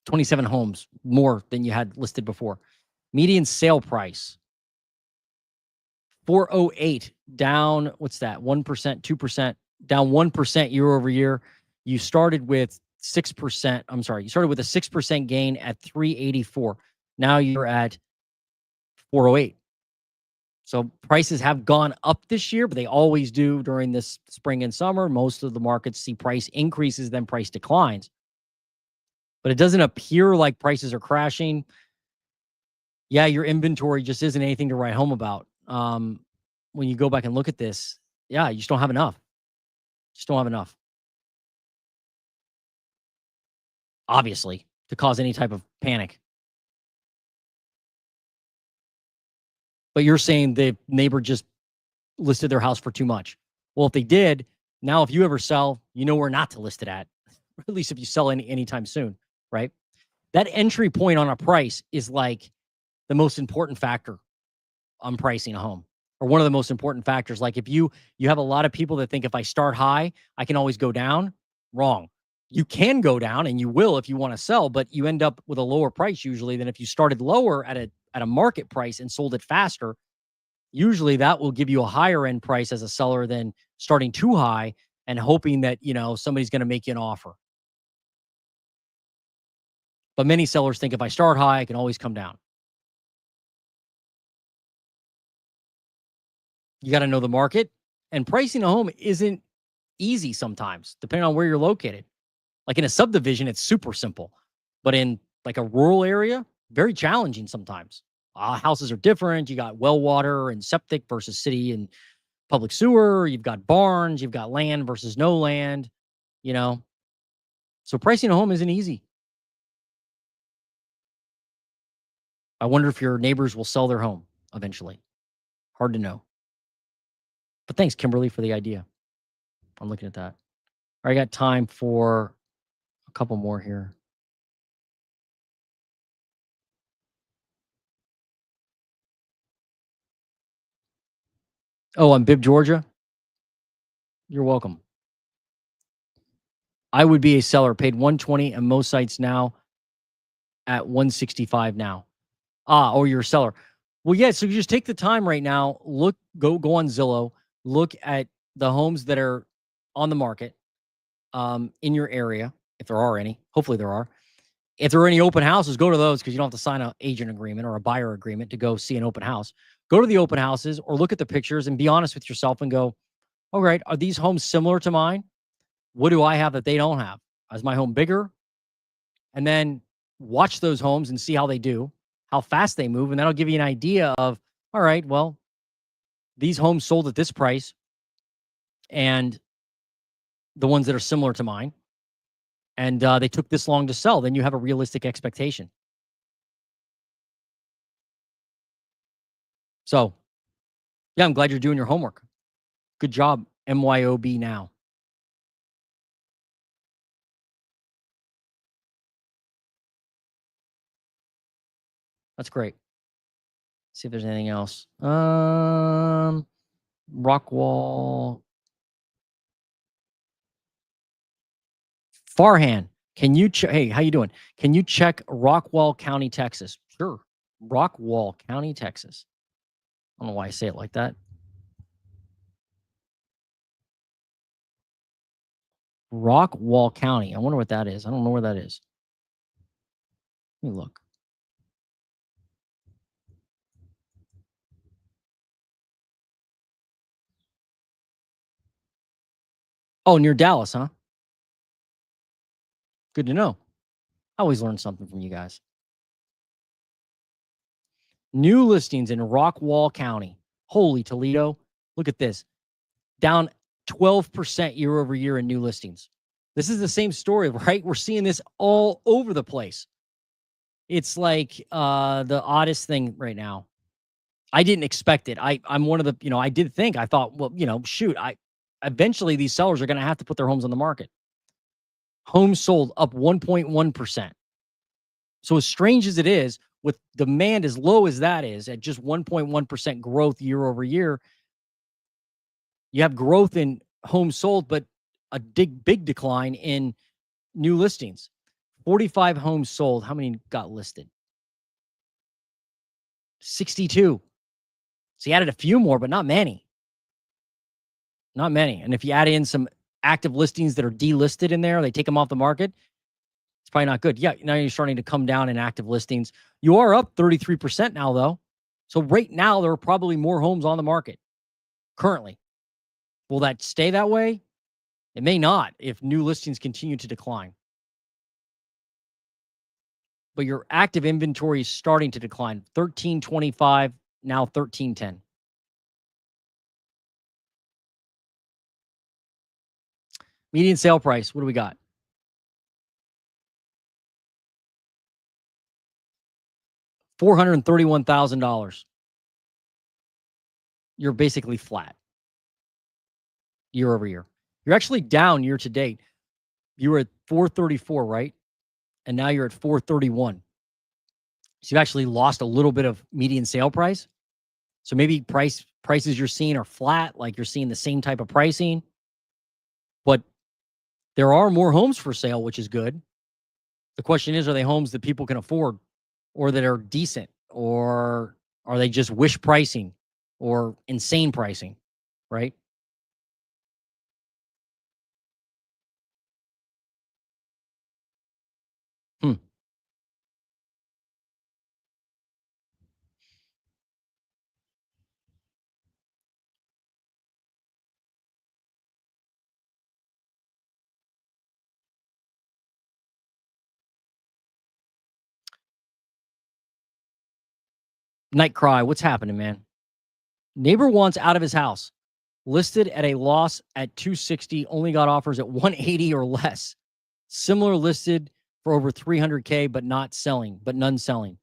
27 homes more than you had listed before. Median sale price 408, down, what's that? 1%, 2%, down 1% year over year. You started with 6%. I'm sorry. You started with a 6% gain at 384. Now you're at 408. So prices have gone up this year, but they always do during this spring and summer. Most of the markets see price increases, then price declines. But it doesn't appear like prices are crashing. Yeah, your inventory just isn't anything to write home about. When you go back and look at this, yeah, you just don't have enough. Just don't have enough. Obviously, to cause any type of panic. But you're saying the neighbor just listed their house for too much. Well, if they did, now if you ever sell, you know where not to list it at. At least if you sell anytime soon, right? That entry point on a price is like the most important factor on pricing a home, or one of the most important factors. Like if you have a lot of people that think if I start high, I can always go down. Wrong. You can go down, and you will if you want to sell, but you end up with a lower price usually than if you started lower at a market price and sold it faster. Usually that will give you a higher end price as a seller than starting too high and hoping that, somebody's going to make you an offer. But many sellers think if I start high, I can always come down. You got to know the market, and pricing a home isn't easy sometimes, depending on where you're located. Like in a subdivision, it's super simple, but in like a rural area, very challenging sometimes. Houses are different. You got well water and septic versus city and public sewer. You've got barns. You've got land versus no land. So pricing a home isn't easy. I wonder if your neighbors will sell their home eventually. Hard to know. But thanks, Kimberly, for the idea. I'm looking at that. All right, I got time for a couple more here. Oh, I'm Bibb, Georgia. You're welcome. I would be a seller, paid 120 and most sites now at 165 now. Oh, you're a seller. Well, yeah, so you just take the time right now, go on Zillow, look at the homes that are on the market in your area, if there are any. Hopefully there are. If there are any open houses, go to those because you don't have to sign an agent agreement or a buyer agreement to go see an open house. Go to the open houses or look at the pictures and be honest with yourself and go, all right, are these homes similar to mine? What do I have that they don't have? Is my home bigger? And then watch those homes and see how they do, how fast they move. And that'll give you an idea of, all right, well, these homes sold at this price and the ones that are similar to mine, and they took this long to sell. Then you have a realistic expectation. So, yeah, I'm glad you're doing your homework. Good job, MYOB now. That's great. See if there's anything else. Rockwall. Farhan, can you hey, how you doing? Can you check Rockwall County, Texas? Sure. Rockwall County, Texas. I don't know why I say it like that. Rockwall County. I wonder what that is. I don't know where that is. Let me look. Oh, near Dallas, huh? Good to know. I always learn something from you guys. New listings in Rockwall County. Holy Toledo. Look at this. Down 12% year over year in new listings. This is the same story, right? We're seeing this all over the place. It's like the oddest thing right now. I didn't expect it. I'm one of the, I did think, I thought, well, shoot, eventually these sellers are going to have to put their homes on the market. Homes sold up 1.1%. So as strange as it is, with demand as low as that is, at just 1.1% growth year over year, you have growth in homes sold, but a big decline in new listings. 45 homes sold. How many got listed? 62. So you added a few more, but not many. Not many. And if you add in some active listings that are delisted in there, they take them off the market, it's probably not good. Yeah, now you're starting to come down in active listings. You are up 33% now, though. So right now, there are probably more homes on the market currently. Will that stay that way? It may not if new listings continue to decline. But your active inventory is starting to decline. 1325, now 1310. Median sale price, what do we got? $431,000. You're basically flat year over year. You're actually down year to date. You were at 434, right? And now you're at 431. So you've actually lost a little bit of median sale price. So maybe prices you're seeing are flat, like you're seeing the same type of pricing. But there are more homes for sale, which is good. The question is, are they homes that people can afford or that are decent? Or are they just wish pricing or insane pricing, right? Night Cry, what's happening, man? Neighbor wants out of his house. Listed at a loss at 260, only got offers at 180 or less. Similar listed for over 300K, but none selling.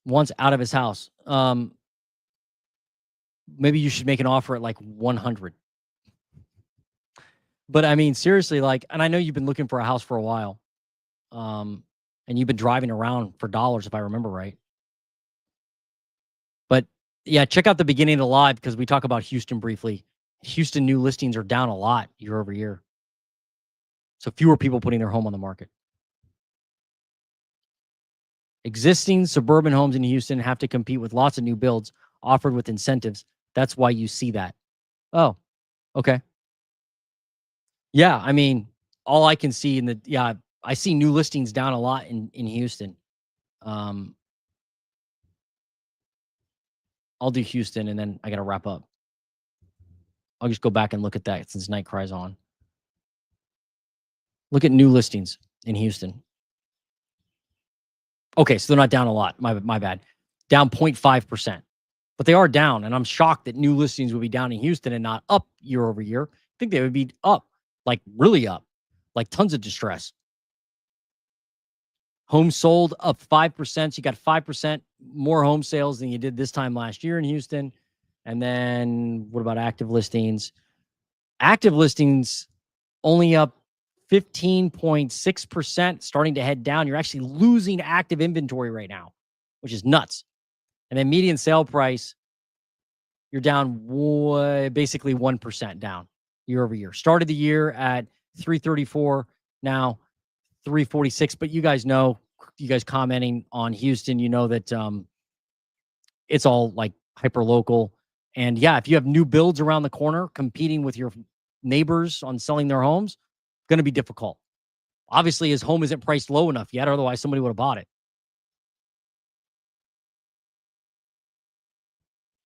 Wants out of his house. Maybe you should make an offer at like 100. But I mean, seriously, and I know you've been looking for a house for a while. And you've been driving around for dollars, if I remember right. But yeah, check out the beginning of the live because we talk about Houston briefly. Houston new listings are down a lot year over year. So fewer people putting their home on the market. Existing suburban homes in Houston have to compete with lots of new builds offered with incentives. That's why you see that. Oh, okay. Yeah, I mean, all I can see I see new listings down a lot in Houston. I'll do Houston, and then I got to wrap up. I'll just go back and look at that since Night Cry's on. Look at new listings in Houston. Okay, so they're not down a lot. My bad. Down 0.5%. But they are down, and I'm shocked that new listings would be down in Houston and not up year over year. I think they would be up, like really up, like tons of distress. Homes sold up 5%. So you got 5% more home sales than you did this time last year in Houston. And then what about active listings? Active listings only up 15.6%, starting to head down. You're actually losing active inventory right now, which is nuts. And then median sale price, you're down basically 1% down year over year. Started the year at 334, now 346. But you guys know, you guys commenting on Houston, you know that it's all like hyper local. And yeah, if you have new builds around the corner competing with your neighbors on selling their homes, going to be difficult. Obviously, his home isn't priced low enough yet, otherwise somebody would have bought it.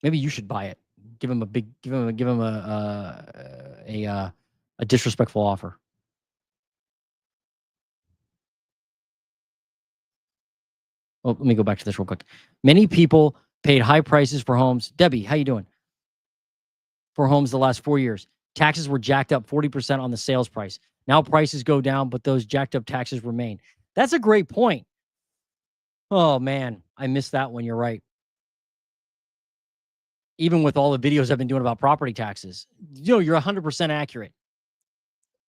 Maybe you should buy it. Give him a disrespectful offer. Oh, let me go back to this real quick. Many people paid high prices for homes. Debbie, how you doing? For homes the last 4 years. Taxes were jacked up 40% on the sales price. Now prices go down, but those jacked up taxes remain. That's a great point. Oh, man, I missed that one. You're right. Even with all the videos I've been doing about property taxes, you're 100% accurate.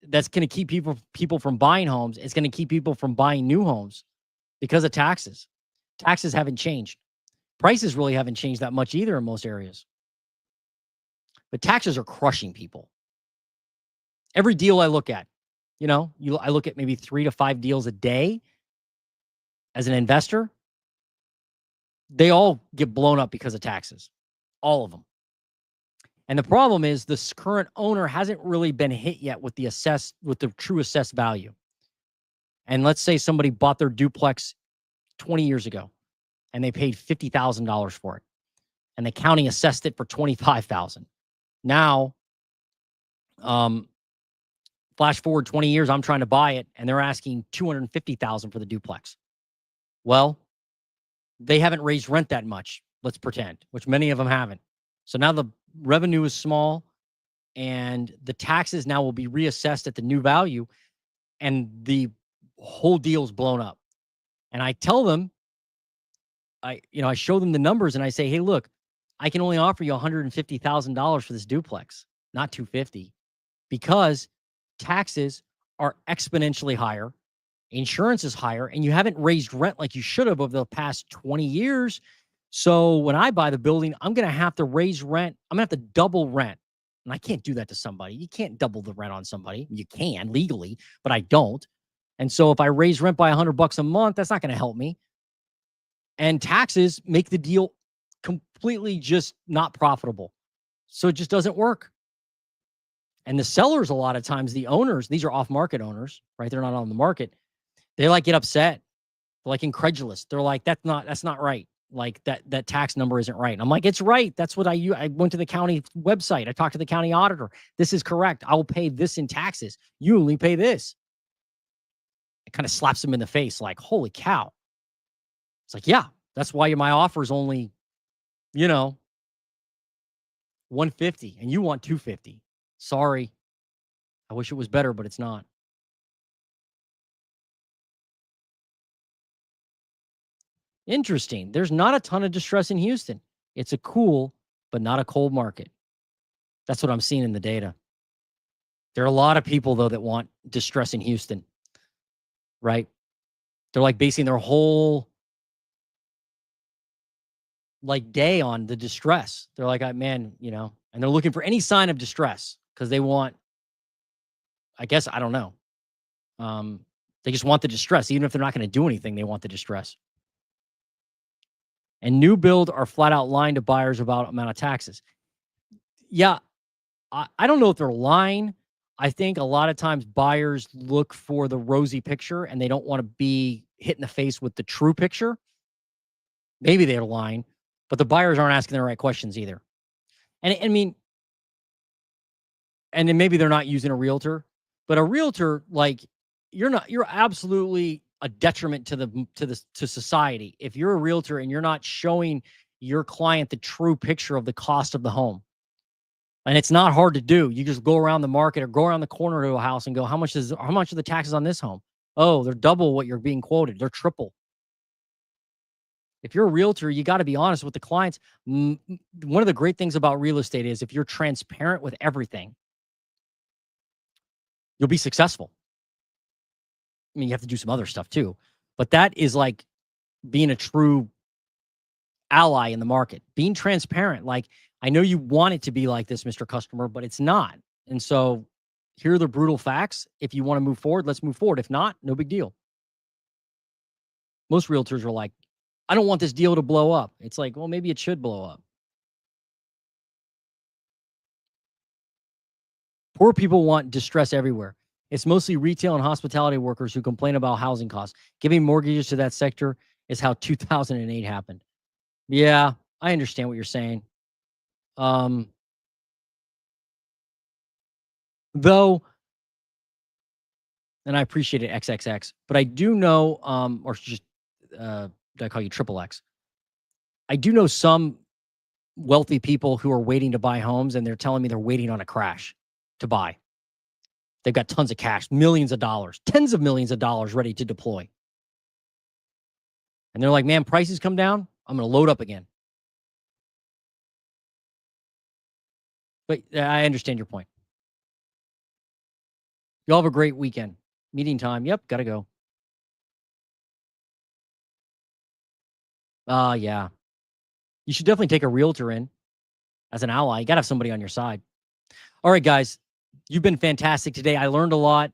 That's going to keep people from buying homes. It's going to keep people from buying new homes because of taxes. Taxes haven't changed. Prices really haven't changed that much either in most areas. But taxes are crushing people. Every deal I look at, I look at maybe 3 to 5 deals a day as an investor. They all get blown up because of taxes. All of them. And the problem is this current owner hasn't really been hit yet with the true assessed value. And let's say somebody bought their duplex 20 years ago and they paid $50,000 for it. And the county assessed it for $25,000. Now, flash forward 20 years, I'm trying to buy it and they're asking $250,000 for the duplex. Well, they haven't raised rent that much, let's pretend, which many of them haven't. So now the revenue is small and the taxes now will be reassessed at the new value and the whole deal is blown up. And I tell them, I show them the numbers and I say, hey, look, I can only offer you $150,000 for this duplex, not $250,000, because taxes are exponentially higher, insurance is higher, and you haven't raised rent like you should have over the past 20 years. So when I buy the building, I'm going to have to raise rent. I'm going to have to double rent. And I can't do that to somebody. You can't double the rent on somebody. You can legally, but I don't. And so if I raise rent by $100 a month, that's not going to help me. And taxes make the deal completely just not profitable. So it just doesn't work. And the sellers, a lot of times, the owners, these are off-market owners, right? They're not on the market. They get upset. They're incredulous. They're like, that's not right. Like that tax number isn't right. And I'm like, it's right. That's what I went to the county website. I talked to the county auditor. This is correct. I will pay this in taxes. You only pay this. It kind of slaps them in the face like, holy cow. It's like, yeah, that's why my offer is only, $150 and you want $250. Sorry. I wish it was better, but it's not. Interesting. There's not a ton of distress in Houston. It's a cool, but not a cold market. That's what I'm seeing in the data. There are a lot of people, though, that want distress in Houston, right? They're basing their whole day on the distress. They're like, man, and they're looking for any sign of distress because they want, I guess, I don't know. They just want the distress. Even if they're not going to do anything, they want the distress. And new build are flat out lying to buyers about amount of taxes. Yeah, I don't know if they're lying. I think a lot of times buyers look for the rosy picture and they don't want to be hit in the face with the true picture. Maybe they're lying, but the buyers aren't asking the right questions either. And I mean, and then maybe they're not using a realtor, but a realtor, like, you're absolutely a detriment to society if you're a realtor and you're not showing your client the true picture of the cost of the home. And it's not hard to do. You just go around the market or go around the corner to a house and go, how much are the taxes on this home? Oh, they're double what you're being quoted. They're triple. If you're a realtor, you got to be honest with the clients. One of the great things about real estate is if you're transparent with everything, you'll be successful. I mean, you have to do some other stuff too, but that is like being a true ally in the market, being transparent. Like, I know you want it to be like this, Mr. Customer, but it's not. And so here are the brutal facts. If you want to move forward, let's move forward. If not, no big deal. Most realtors are like, I don't want this deal to blow up. It's like, well, maybe it should blow up. Poor people want distress everywhere. It's mostly retail and hospitality workers who complain about housing costs. Giving mortgages to that sector is how 2008 happened. Yeah, I understand what you're saying. Um, though, and I appreciate it, XXX, but I do know, or just, did I call you triple X? I do know some wealthy people who are waiting to buy homes, and they're telling me they're waiting on a crash to buy. They've got tons of cash, millions of dollars, tens of millions of dollars ready to deploy. And they're like, man, prices come down, I'm going to load up again. But I understand your point. Y'all have a great weekend. Meeting time. Yep, got to go. Yeah. You should definitely take a realtor in as an ally. You got to have somebody on your side. All right, guys. You've been fantastic today. I learned a lot.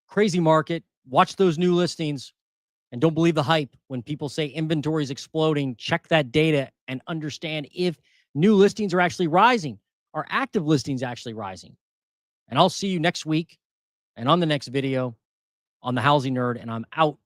Crazy market. Watch those new listings and don't believe the hype when people say inventory is exploding. Check that data and understand if new listings are actually rising. Are active listings actually rising? And I'll see you next week and on the next video on the Housing Nerd, and I'm out.